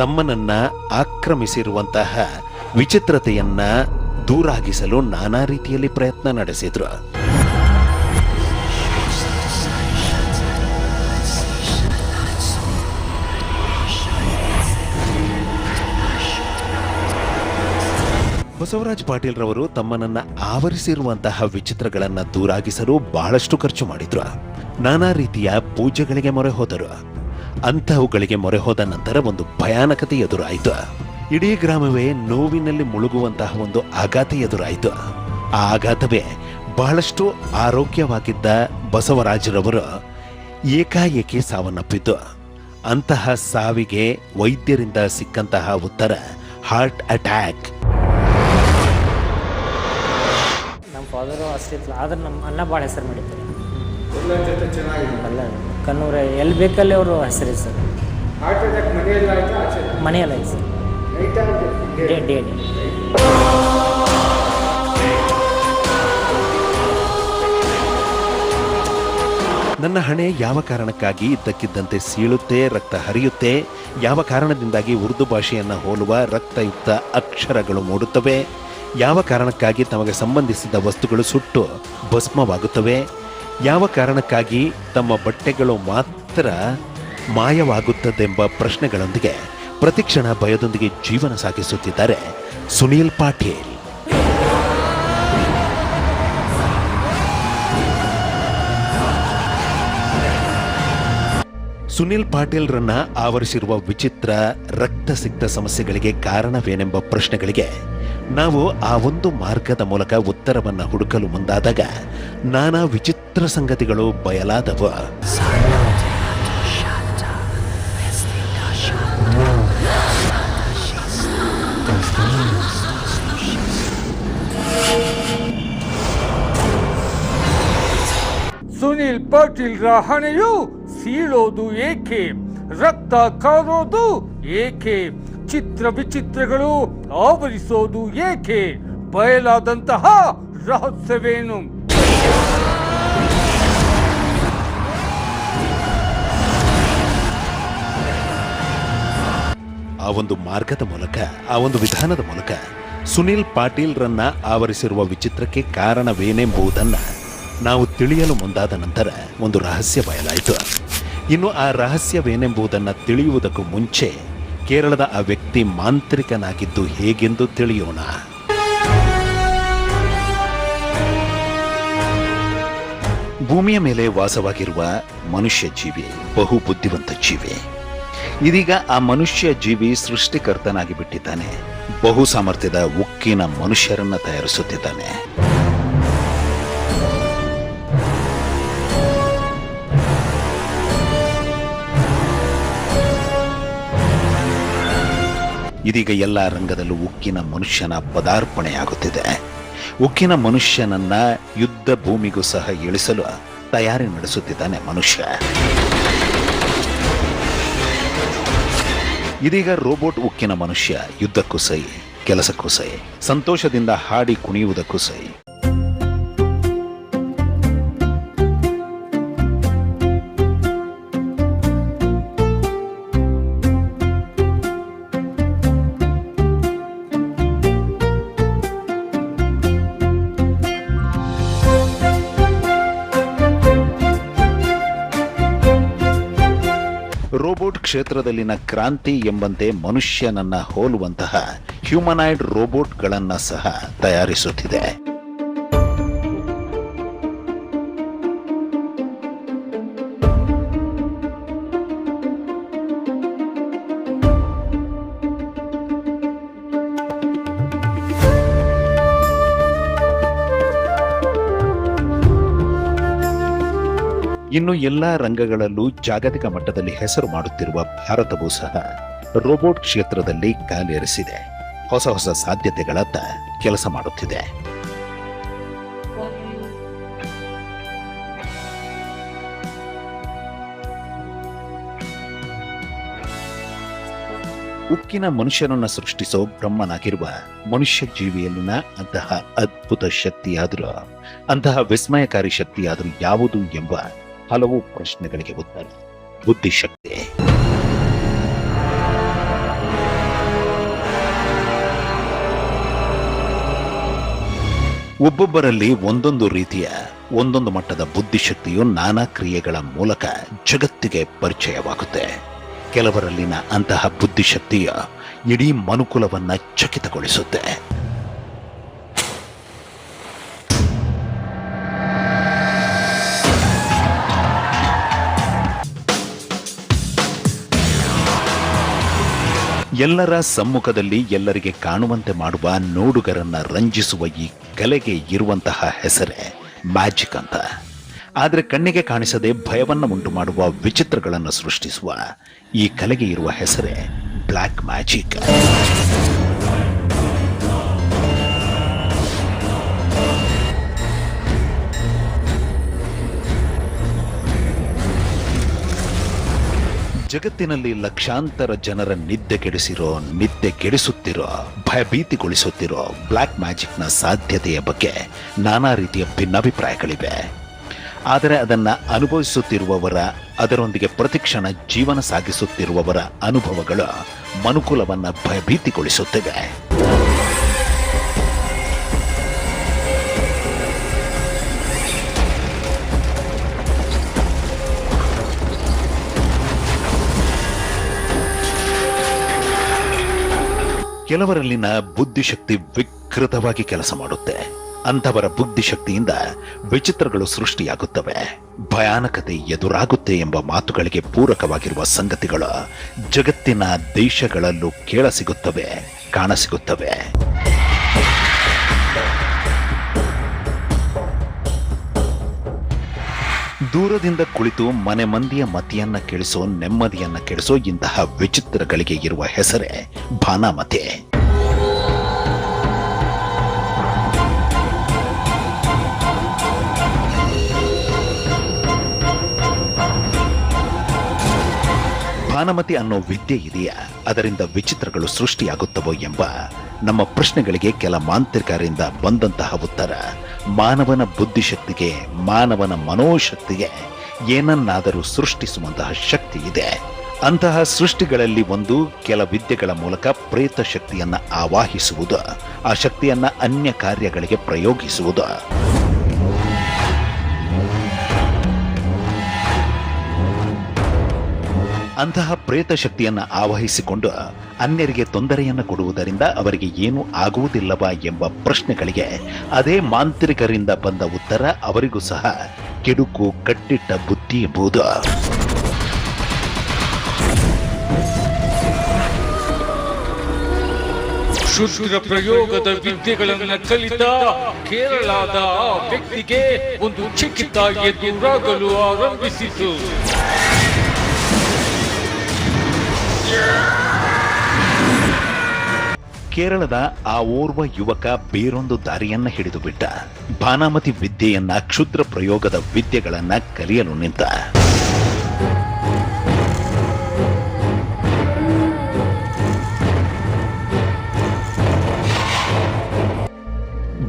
ತಮ್ಮನನ್ನ ಆಕ್ರಮಿಸಿರುವಂತಹ ವಿಚಿತ್ರತೆಯನ್ನ ದೂರಾಗಿಸಲು ನಾನಾ ರೀತಿಯಲ್ಲಿ ಪ್ರಯತ್ನ ನಡೆಸಿದ್ರು. ಬಸವರಾಜ್ ಪಾಟೀಲ್ ರವರು ತಮ್ಮನನ್ನ ಆವರಿಸಿರುವಂತಹ ವಿಚಿತ್ರಗಳನ್ನ ದೂರಾಗಿಸಲು ಬಹಳಷ್ಟು ಖರ್ಚು ಮಾಡಿದ್ರು. ನಾನಾ ರೀತಿಯ ಪೂಜೆಗಳಿಗೆ ಮೊರೆ ಹೋದರು. ಅಂತಹವುಗಳಿಗೆ ಮೊರೆ ಹೋದ ನಂತರ ಒಂದು ಭಯಾನಕತೆ ಎದುರಾಯಿತು. ಇಡೀ ಗ್ರಾಮವೇ ನೋವಿನಲ್ಲಿ ಮುಳುಗುವಂತಹ ಒಂದು ಆಘಾತ ಎದುರಾಯಿತು. ಆ ಆಘಾತವೇ ಬಹಳಷ್ಟು ಆರೋಗ್ಯವಾಗಿದ್ದ ಬಸವರಾಜರವರು ಏಕಾಏಕಿ ಸಾವನ್ನಪ್ಪಿದ್ದು. ಅಂತಹ ಸಾವಿಗೆ ವೈದ್ಯರಿಂದ ಸಿಕ್ಕಂತಹ ಉತ್ತರ ಹಾರ್ಟ್ ಅಟ್ಯಾಕ್. ನಮ್ಮ ಫಾದರು ಅಷ್ಟಿತ್ತು, ಆದ್ರೆ ನಮ್ಮ ಅಣ್ಣ ಭಾಳ ಹೆಸರು ಮಾಡಿದ್ದಾರೆ. ಅಲ್ಲ ಕಣ್ಣೂರ ಎಲ್ಲಿ ಬೇಕಲ್ಲಿ ಅವರು ಹೆಸರು ಸರ್. ಮನೆಯಲ್ಲ ಸರ್, ಡೇ. ನನ್ನ ಹಣೆ ಯಾವ ಕಾರಣಕ್ಕಾಗಿ ಇದ್ದಕ್ಕಿದ್ದಂತೆ ಸೀಳುತ್ತೆ, ರಕ್ತ ಹರಿಯುತ್ತೆ, ಯಾವ ಕಾರಣದಿಂದಾಗಿ ಉರ್ದು ಭಾಷೆಯನ್ನು ಹೋಲುವ ರಕ್ತಯುಕ್ತ ಅಕ್ಷರಗಳು ಮೂಡುತ್ತವೆ, ಯಾವ ಕಾರಣಕ್ಕಾಗಿ ತಮಗೆ ಸಂಬಂಧಿಸಿದ ವಸ್ತುಗಳು ಸುಟ್ಟು ಭಸ್ಮವಾಗುತ್ತವೆ, ಯಾವ ಕಾರಣಕ್ಕಾಗಿ ತಮ್ಮ ಬಟ್ಟೆಗಳು ಮಾತ್ರ ಮಾಯವಾಗುತ್ತದೆಂಬ ಪ್ರಶ್ನೆಗಳೊಂದಿಗೆ ಪ್ರತಿಕ್ಷಣ ಭಯದೊಂದಿಗೆ ಜೀವನ ಸಾಗಿಸುತ್ತಿದ್ದಾರೆ ಸುನೀಲ್ ಪಾಟೀಲ್. ಸುನಿಲ್ ಪಾಟೀಲ್ರನ್ನ ಆವರಿಸಿರುವ ವಿಚಿತ್ರ ರಕ್ತಸಿಕ್ತ ಸಮಸ್ಯೆಗಳಿಗೆ ಕಾರಣವೇನೆಂಬ ಪ್ರಶ್ನೆಗಳಿಗೆ ನಾವು ಆ ಒಂದು ಮಾರ್ಗದ ಮೂಲಕ ಉತ್ತರವನ್ನು ಹುಡುಕಲು ಮುಂದಾದಾಗ ನಾನಾ ವಿಚಿತ್ರ ಸಂಗತಿಗಳು ಬಯಲಾದವು. ಸುನಿಲ್ ಪಾಟೀಲ್ರ ಹಣೆಯು ಸೀಳೋದು ಏಕೆ, ರಕ್ತ ಕಾರೋದು ಏಕೆ, ಚಿತ್ರ ವಿಚಿತ್ರಗಳು ಆವರಿಸೋದು ಏಕೆ? ಬಯಲಾದಂತಹ ರಹಸ್ಯವೇನು? ಆ ಒಂದು ಮಾರ್ಗದ ಮೂಲಕ, ಆ ಒಂದು ವಿಧಾನದ ಮೂಲಕ ಸುನಿಲ್ ಪಾಟೀಲ್ರನ್ನ ಆವರಿಸಿರುವ ವಿಚಿತ್ರಕ್ಕೆ ಕಾರಣವೇನೆಂಬುದನ್ನ ನಾವು ತಿಳಿಯಲು ಮುಂದಾದ ನಂತರ ಒಂದು ರಹಸ್ಯ ಬಯಲಾಯಿತು. ಇನ್ನು ಆ ರಹಸ್ಯವೇನೆಂಬುದನ್ನು ತಿಳಿಯುವುದಕ್ಕೂ ಮುಂಚೆ ಕೇರಳದ ಆ ವ್ಯಕ್ತಿ ಮಾಂತ್ರಿಕನಾಗಿದ್ದು ಹೇಗೆಂದು ತಿಳಿಯೋಣ. ಭೂಮಿಯ ಮೇಲೆ ವಾಸವಾಗಿರುವ ಮನುಷ್ಯ ಜೀವಿ ಬಹು ಬುದ್ಧಿವಂತ ಜೀವಿ. ಇದೀಗ ಆ ಮನುಷ್ಯ ಜೀವಿ ಸೃಷ್ಟಿಕರ್ತನಾಗಿ ಬಿಟ್ಟಿದ್ದಾನೆ. ಬಹು ಸಾಮರ್ಥ್ಯದ ಉಕ್ಕಿನ ಮನುಷ್ಯರನ್ನ ತಯಾರಿಸುತ್ತಿದ್ದಾನೆ. ಇದೀಗ ಎಲ್ಲ ರಂಗದಲ್ಲೂ ಉಕ್ಕಿನ ಮನುಷ್ಯನ ಪದಾರ್ಪಣೆಯಾಗುತ್ತಿದೆ. ಉಕ್ಕಿನ ಮನುಷ್ಯನನ್ನ ಯುದ್ಧ ಭೂಮಿಗೂ ಸಹ ಇಳಿಸಲು ತಯಾರಿ ನಡೆಸುತ್ತಿದ್ದಾನೆ ಮನುಷ್ಯ. ಇದೀಗ ರೋಬೋಟ್ ಉಕ್ಕಿನ ಮನುಷ್ಯ ಯುದ್ಧಕ್ಕೂ ಸೈ, ಕೆಲಸಕ್ಕೂ ಸೈ, ಸಂತೋಷದಿಂದ ಹಾಡಿ ಕುಣಿಯುವುದಕ್ಕೂ ಸೈ. ರೋಬೋಟ್ ಕ್ಷೇತ್ರದಲ್ಲಿನ ಕ್ರಾಂತಿ ಎಂಬಂತೆ ಮನುಷ್ಯನನ್ನ ಹೋಲುವಂತಹ ಹ್ಯೂಮನಾಯ್ಡ್ ರೋಬೋಟ್ಗಳನ್ನ ಸಹ ತಯಾರಿಸುತ್ತಿದೆ. ಇನ್ನು ಎಲ್ಲಾ ರಂಗಗಳಲ್ಲೂ ಜಾಗತಿಕ ಮಟ್ಟದಲ್ಲಿ ಹೆಸರು ಮಾಡುತ್ತಿರುವ ಭಾರತವೂ ಸಹ ರೋಬೋಟ್ ಕ್ಷೇತ್ರದಲ್ಲಿ ಕಾಲೇರಿಸಿದೆ. ಹೊಸ ಹೊಸ ಸಾಧ್ಯತೆಗಳತ್ತ ಕೆಲಸ ಮಾಡುತ್ತಿದೆ. ಉಕ್ಕಿನ ಮನುಷ್ಯನನ್ನ ಸೃಷ್ಟಿಸೋ ಬ್ರಹ್ಮನಾಗಿರುವ ಮನುಷ್ಯ ಜೀವಿಯಲ್ಲಿನ ಅಂತಹ ಅದ್ಭುತ ಶಕ್ತಿಯಾದರೂ, ಅಂತಹ ವಿಸ್ಮಯಕಾರಿ ಶಕ್ತಿಯಾದರೂ ಯಾವುದು ಎಂಬ ಹಲವು ಪ್ರಶ್ನೆಗಳಿಗೆ ಉತ್ತರ ಬುದ್ಧಿಶಕ್ತಿ. ಒಬ್ಬೊಬ್ಬರಲ್ಲಿ ಒಂದೊಂದು ರೀತಿಯ, ಒಂದೊಂದು ಮಟ್ಟದ ಬುದ್ಧಿಶಕ್ತಿಯು ನಾನಾ ಕ್ರಿಯೆಗಳ ಮೂಲಕ ಜಗತ್ತಿಗೆ ಪರಿಚಯವಾಗುತ್ತೆ. ಕೆಲವರಲ್ಲಿನ ಅಂತಹ ಬುದ್ಧಿಶಕ್ತಿಯ ಇಡೀ ಮನುಕುಲವನ್ನ ಚಕಿತಗೊಳಿಸುತ್ತೆ. ಎಲ್ಲರ ಸಮ್ಮುಖದಲ್ಲಿ ಎಲ್ಲರಿಗೆ ಕಾಣುವಂತೆ ಮಾಡುವ, ನೋಡುಗರನ್ನ ರಂಜಿಸುವ ಈ ಕಲೆಗೆ ಇರುವಂತಹ ಹೆಸರೇ ಮ್ಯಾಜಿಕ್ ಅಂತ. ಆದರೆ ಕಣ್ಣಿಗೆ ಕಾಣಿಸದೆ ಭಯವನ್ನ ಉಂಟು ಮಾಡುವ ವಿಚಿತ್ರಗಳನ್ನು ಸೃಷ್ಟಿಸುವ ಈ ಕಲೆಗೆ ಇರುವ ಹೆಸರೇ ಬ್ಲ್ಯಾಕ್ ಮ್ಯಾಜಿಕ್. ಜಗತ್ತಿನಲ್ಲಿ ಲಕ್ಷಾಂತರ ಜನರ ನಿದ್ದೆ ಕೆಡಿಸುತ್ತಿರೋ, ಭಯಭೀತಿಗೊಳಿಸುತ್ತಿರೋ ಬ್ಲ್ಯಾಕ್ ಮ್ಯಾಜಿಕ್ನ ಸಾಧ್ಯತೆಯ ಬಗ್ಗೆ ನಾನಾ ರೀತಿಯ ಭಿನ್ನಾಭಿಪ್ರಾಯಗಳಿವೆ. ಆದರೆ ಅದನ್ನ ಅನುಭವಿಸುತ್ತಿರುವವರ, ಅದರೊಂದಿಗೆ ಪ್ರತಿಕ್ಷಣ ಜೀವನ ಸಾಗಿಸುತ್ತಿರುವವರ ಅನುಭವಗಳು ಮನುಕುಲವನ್ನ ಭಯಭೀತಿಗೊಳಿಸುತ್ತಿವೆ. ಕೆಲವರಲ್ಲಿನ ಬುದ್ಧಿಶಕ್ತಿ ವಿಕೃತವಾಗಿ ಕೆಲಸ ಮಾಡುತ್ತೆ. ಅಂಥವರ ಬುದ್ಧಿಶಕ್ತಿಯಿಂದ ವಿಚಿತ್ರಗಳು ಸೃಷ್ಟಿಯಾಗುತ್ತವೆ, ಭಯಾನಕತೆ ಎದುರಾಗುತ್ತೆ ಎಂಬ ಮಾತುಗಳಿಗೆ ಪೂರಕವಾಗಿರುವ ಸಂಗತಿಗಳು ಜಗತ್ತಿನ ದೇಶಗಳಲ್ಲೂ ಕೇಳಸಿಗುತ್ತವೆ, ಕಾಣಸಿಗುತ್ತವೆ. ದೂರದಿಂದ ಕುಳಿತು ಮನೆ ಮಂದಿಯ ಮತಿಯನ್ನ ಕೆಡಿಸೋ, ನೆಮ್ಮದಿಯನ್ನ ಕೆಡಿಸೋ ಇಂತಹ ವಿಚಿತ್ರಗಳಿಗೆ ಇರುವ ಹೆಸರೇ ಭಾನಾಮತಿ. ಭಾನಮತಿ ಅನ್ನೋ ವಿದ್ಯೆ ಇದೆಯಾ, ಅದರಿಂದ ವಿಚಿತ್ರಗಳು ಸೃಷ್ಟಿಯಾಗುತ್ತವೋ ಎಂಬ ನಮ್ಮ ಪ್ರಶ್ನೆಗಳಿಗೆ ಕೆಲ ಮಾಂತ್ರಿಕರಿಂದ ಬಂದಂತಹ ಉತ್ತರ ಮಾನವನ ಬುದ್ಧಿಶಕ್ತಿಗೆ, ಮಾನವನ ಮನೋಶಕ್ತಿಗೆ ಏನನ್ನಾದರೂ ಸೃಷ್ಟಿಸುವಂತಹ ಶಕ್ತಿ ಇದೆ. ಅಂತಹ ಸೃಷ್ಟಿಗಳಲ್ಲಿ ಒಂದು ಕೆಲ ವಿದ್ಯೆಗಳ ಮೂಲಕ ಪ್ರೇತ ಶಕ್ತಿಯನ್ನ ಆವಾಹಿಸುವುದು, ಆ ಶಕ್ತಿಯನ್ನ ಅನ್ಯ ಕಾರ್ಯಗಳಿಗೆ ಪ್ರಯೋಗಿಸುವುದು. ಅಂತಹ ಪ್ರೇತ ಶಕ್ತಿಯನ್ನ ಆವಾಹಿಸಿಕೊಂಡು ಅನ್ಯರಿಗೆ ತೊಂದರೆಯನ್ನು ಕೊಡುವುದರಿಂದ ಅವರಿಗೆ ಏನೂ ಆಗುವುದಿಲ್ಲವಾ ಎಂಬ ಪ್ರಶ್ನೆಗಳಿಗೆ ಅದೇ ಮಾಂತ್ರಿಕರಿಂದ ಬಂದ ಉತ್ತರ ಅವರಿಗೂ ಸಹ ಕೆಡುಕು ಕಟ್ಟಿಟ್ಟ ಬುದ್ಧಿ ಎಂಬುದು. ಶುದ್ರ ಪ್ರಯೋಗದ ವಿದ್ಯೆಗಳನ್ನು ಕಲಿತ ಕೇರಳದ ಆ ವ್ಯಕ್ತಿಗೆ ಒಂದು ಚಿಕಿತ ಎದುರಾಗಲು ಆರಂಭಿಸಿತು. ಕೇರಳದ ಆ ಓರ್ವ ಯುವಕ ಬೇರೊಂದು ದಾರಿಯನ್ನ ಹಿಡಿದು ಬಿಟ್ಟ. ಭಾನಾಮತಿ ವಿದ್ಯೆಯನ್ನ, ಕ್ಷುದ್ರ ಪ್ರಯೋಗದ ವಿದ್ಯೆಗಳನ್ನ ಕಲಿಯಲು ನಿಂತ.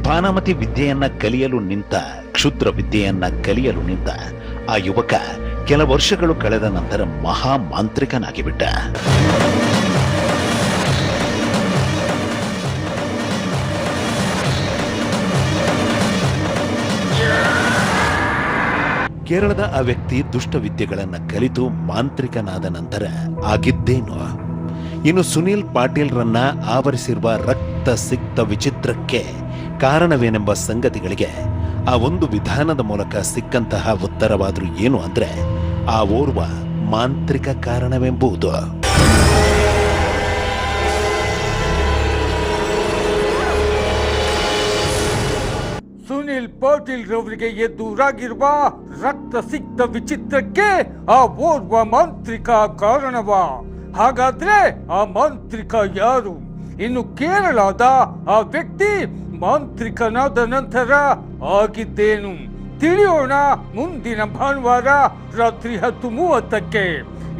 ಭಾನಾಮತಿ ವಿದ್ಯೆಯನ್ನ ಕಲಿಯಲು ನಿಂತ, ಕ್ಷುದ್ರ ವಿದ್ಯೆಯನ್ನ ಕಲಿಯಲು ನಿಂತ ಆ ಯುವಕ ಕೆಲ ವರ್ಷಗಳು ಕಳೆದ ನಂತರ ಮಹಾ ಮಾಂತ್ರಿಕನಾಗಿಬಿಟ್ಟ. ಕೇರಳದ ಆ ವ್ಯಕ್ತಿ ದುಷ್ಟ ವಿದ್ಯೆಗಳನ್ನ ಕಲಿತು ಮಾಂತ್ರಿಕನಾದ ನಂತರ ಆಗಿದ್ದೇನು? ಇನ್ನು ಸುನೀಲ್ ಪಾಟೀಲ್ರನ್ನ ಆವರಿಸಿರುವ ರಕ್ತ ಸಿಕ್ತ ವಿಚಿತ್ರಕ್ಕೆ ಕಾರಣವೇನೆಂಬ ಸಂಗತಿಗಳಿಗೆ ಆ ಒಂದು ವಿಧಾನದ ಮೂಲಕ ಸಿಕ್ಕಂತಹ ಉತ್ತರವಾದ್ರೂ ಏನು ಅಂದ್ರೆ ಆ ಓರ್ವ ಮಾಂತ್ರಿಕ ಕಾರಣವೆಂಬುದು. ಸುನಿಲ್ ಪಾಟೀಲ್ ರವರಿಗೆ ಎದುರಾಗಿರುವ ರಕ್ತ ಸಿಕ್ತ ವಿಚಿತ್ರಕ್ಕೆ ಆ ಓರ್ವ ಮಾಂತ್ರಿಕ ಕಾರಣವ? ಹಾಗಾದ್ರೆ ಆ ಮಾಂತ್ರಿಕ ಯಾರು? ಇನ್ನು ಕೇರಳದ ಆ ವ್ಯಕ್ತಿ ಮಾಂತ್ರಿಕನಾದ ನಂತರ ಆಗಿದ್ದೇನು? ತಿಳಿಯೋಣ ಮುಂದಿನ ಭಾನುವಾರ ರಾತ್ರಿ 10:30ಕ್ಕೆ.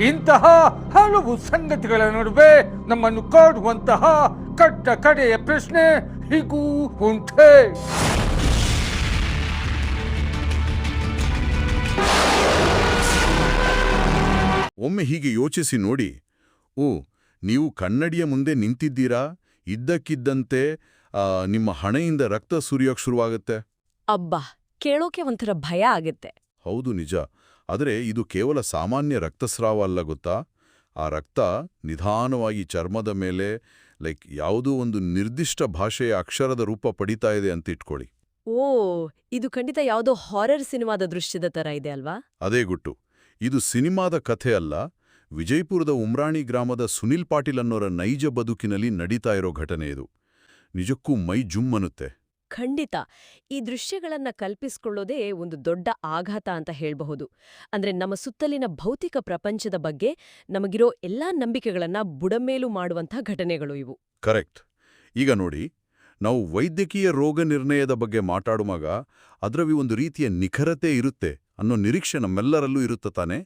ಇಂತಹ ಹಲವು ಸಂಗತಿಗಳ ನಡುವೆ ನಮ್ಮನ್ನು ಕಾಡುವಂತಹ ಕಟ್ಟ ಕಡೆಯ ಪ್ರಶ್ನೆ ಹೀಗೂ ಉಂಟೆ. ಒಮ್ಮೆ ಹೀಗೆ ಯೋಚಿಸಿ ನೋಡಿ. ಓ, ನೀವು ಕನ್ನಡಿಯ ಮುಂದೆ ನಿಂತಿದ್ದೀರಾ, ಇದ್ದಕ್ಕಿದ್ದಂತೆ ನಿಮ್ಮ ಹಣೆಯಿಂದ ರಕ್ತ ಸುರಿಯೋಕ್ ಶುರುವಾಗುತ್ತೆ. ಅಬ್ಬಾ, ಕೇಳೋಕೆ ಒಂಥರ ಭಯ ಆಗತ್ತೆ. ಹೌದು, ನಿಜ. ಆದರೆ ಇದು ಕೇವಲ ಸಾಮಾನ್ಯ ರಕ್ತಸ್ರಾವ ಅಲ್ಲ ಗೊತ್ತಾ. ಆ ರಕ್ತ ನಿಧಾನವಾಗಿ ಚರ್ಮದ ಮೇಲೆ ಯಾವುದೋ ಒಂದು ನಿರ್ದಿಷ್ಟ ಭಾಷೆಯ ಅಕ್ಷರದ ರೂಪ ಪಡಿತಾ ಇದೆ ಅಂತ ಇಟ್ಕೊಳ್ಳಿ. ಓ, ಇದು ಖಂಡಿತ ಯಾವುದೋ ಹಾರರ್ ಸಿನಿಮಾದ ದೃಶ್ಯದ ತರ ಇದೆ ಅಲ್ವಾ? ಅದೇ ಗುಟ್ಟು. ಇದು ಸಿನಿಮಾದ ಕಥೆ ಅಲ್ಲ, ವಿಜಯಪುರದ ಉಮ್ರಾಣಿ ಗ್ರಾಮದ ಸುನಿಲ್ ಪಾಟೀಲ್ ಅನ್ನೋರ ನೈಜ ಬದುಕಿನಲ್ಲಿ ನಡೀತಾ ಇರೋ ಘಟನೆ ಇದು. ನಿಜಕ್ಕೂ ಮೈ ಜುಮ್ಮನ್ನುತ್ತೆ. ಖಂಡಿತ. ಈ ದೃಶ್ಯಗಳನ್ನ ಕಲ್ಪಿಸ್ಕೊಳ್ಳೋದೇ ಒಂದು ದೊಡ್ಡ ಆಘಾತ ಅಂತ ಹೇಳ್ಬಹುದು. ಅಂದ್ರೆ ನಮ್ಮ ಸುತ್ತಲಿನ ಭೌತಿಕ ಪ್ರಪಂಚದ ಬಗ್ಗೆ ನಮಗಿರೋ ಎಲ್ಲಾ ನಂಬಿಕೆಗಳನ್ನ ಬುಡಮೇಲು ಮಾಡುವಂಥ ಘಟನೆಗಳು ಇವು. ಕರೆಕ್ಟ್. ಈಗ ನೋಡಿ, ನಾವು ವೈದ್ಯಕೀಯ ರೋಗ ನಿರ್ಣಯದ ಬಗ್ಗೆ ಮಾತಾಡುವಾಗ ಅದರವಿ ಒಂದು ರೀತಿಯ ನಿಖರತೆ ಇರುತ್ತೆ ಅನ್ನೋ ನಿರೀಕ್ಷೆ ನಮ್ಮೆಲ್ಲರಲ್ಲೂ ಇರುತ್ತೆ ತಾನೆ.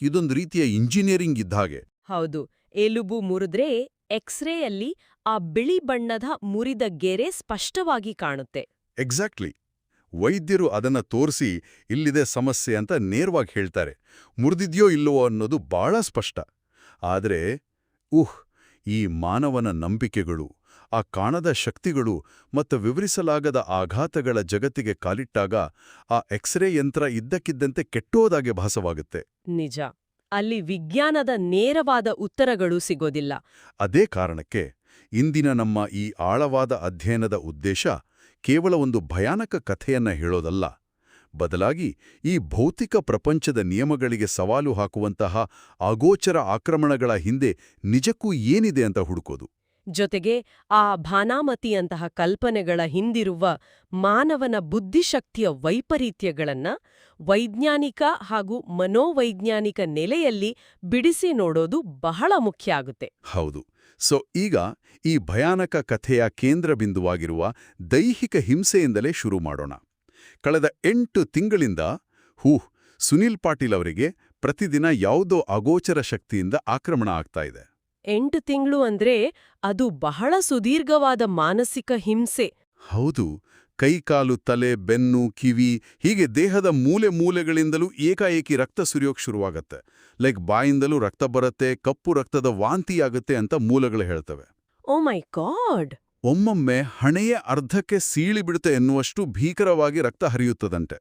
ಇದೊಂದು ರೀತಿಯ ಇಂಜಿನಿಯರಿಂಗ್ ಇದ್ದ ಹಾಗೆ. ಹೌದು. ಎಲುಬು ಮುರಿದ್ರೆ ಎಕ್ಸ್ರೇಯಲ್ಲಿ ಆ ಬಿಳಿ ಬಣ್ಣದ ಮುರಿದ ಗೆರೆ ಸ್ಪಷ್ಟವಾಗಿ ಕಾಣುತ್ತೆ. ಎಕ್ಸಾಕ್ಟ್ಲಿ. ವೈದ್ಯರು ಅದನ್ನ ತೋರಿಸಿ ಇಲ್ಲಿದೆ ಸಮಸ್ಯೆ ಅಂತ ನೇರವಾಗಿ ಹೇಳ್ತಾರೆ. ಮುರಿದಿದ್ಯೋ ಇಲ್ಲವೋ ಅನ್ನೋದು ಬಹಳ ಸ್ಪಷ್ಟ. ಆದರೆ ಈ ಮಾನವನ ನಂಬಿಕೆಗಳು, ಆ ಕಾಣದ ಶಕ್ತಿಗಳು ಮತ್ತು ವಿವರಿಸಲಾಗದ ಆಘಾತಗಳ ಜಗತ್ತಿಗೆ ಕಾಲಿಟ್ಟಾಗ ಆ ಎಕ್ಸ್ರೇ ಯಂತ್ರ ಇದ್ದಕ್ಕಿದ್ದಂತೆ ಕೆಟ್ಟೋದಾಗೆ ಭಾಸವಾಗುತ್ತೆ. ನಿಜ. ಅಲ್ಲಿ ವಿಜ್ಞಾನದ ನೇರವಾದ ಉತ್ತರಗಳು ಸಿಗೋದಿಲ್ಲ. ಅದೇ ಕಾರಣಕ್ಕೆ ಇಂದಿನ ನಮ್ಮ ಈ ಆಳವಾದ ಅಧ್ಯಯನದ ಉದ್ದೇಶ ಕೇವಲ ಒಂದು ಭಯಾನಕ ಕಥೆಯನ್ನ ಹೇಳೋದಲ್ಲ, ಬದಲಾಗಿ ಈ ಭೌತಿಕ ಪ್ರಪಂಚದ ನಿಯಮಗಳಿಗೆ ಸವಾಲು ಹಾಕುವಂತಹ ಅಗೋಚರ ಆಕ್ರಮಣಗಳ ಹಿಂದೆ ನಿಜಕ್ಕೂ ಏನಿದೆ ಅಂತ ಹುಡುಕೋದು. ಜೊತೆಗೆ ಆ ಭಾನಾಮತಿಯಂತಹ ಕಲ್ಪನೆಗಳ ಹಿಂದಿರುವ ಮಾನವನ ಬುದ್ಧಿಶಕ್ತಿಯ ವೈಪರೀತ್ಯಗಳನ್ನ ವೈಜ್ಞಾನಿಕ ಹಾಗೂ ಮನೋವೈಜ್ಞಾನಿಕ ನೆಲೆಯಲ್ಲಿ ಬಿಡಿಸಿ ನೋಡೋದು ಬಹಳ ಮುಖ್ಯ ಆಗುತ್ತೆ. ಹೌದು. ಈಗ ಈ ಭಯಾನಕ ಕಥೆಯ ಕೇಂದ್ರ ಬಿಂದುವಾಗಿರುವ ದೈಹಿಕ ಹಿಂಸೆಯಿಂದಲೇ ಶುರು ಮಾಡೋಣ. ಕಳೆದ 8 ತಿಂಗಳಿಂದ ಸುನೀಲ್ ಪಾಟೀಲ್ ಅವರಿಗೆ ಪ್ರತಿದಿನ ಯಾವುದೋ ಅಗೋಚರ ಶಕ್ತಿಯಿಂದ ಆಕ್ರಮಣ ಆಗ್ತಾ ಇದೆ. 8 ತಿಂಗಳು ಅಂದ್ರೆ ಅದು ಬಹಳ ಸುದೀರ್ಘವಾದ ಮಾನಸಿಕ ಹಿಂಸೆ. ಹೌದು, ಕೈಕಾಲು, ತಲೆ, ಬೆನ್ನು, ಕಿವಿ ಹೀಗೆ ದೇಹದ ಮೂಲೆ ಮೂಲೆಗಳಿಂದಲೂ ಏಕಾಏಕಿ ರಕ್ತ ಸುರಿಯೋಕ್ ಶುರುವಾಗತ್ತೆ. ಲೈಕ್ ಬಾಯಿಂದಲೂ ರಕ್ತ ಬರುತ್ತೆ, ಕಪ್ಪು ರಕ್ತದ ವಾಂತಿಯಾಗತ್ತೆ ಅಂತ ಮೂಲಗಳು ಹೇಳ್ತವೆ. ಓ ಮೈ ಗಾಡ್! ಒಮ್ಮೊಮ್ಮೆ ಹಣೆಯೇ ಅರ್ಧಕ್ಕೆ ಸೀಳಿಬಿಡುತ್ತೆ ಎನ್ನುವಷ್ಟು ಭೀಕರವಾಗಿ ರಕ್ತ ಹರಿಯುತ್ತದಂತೆ.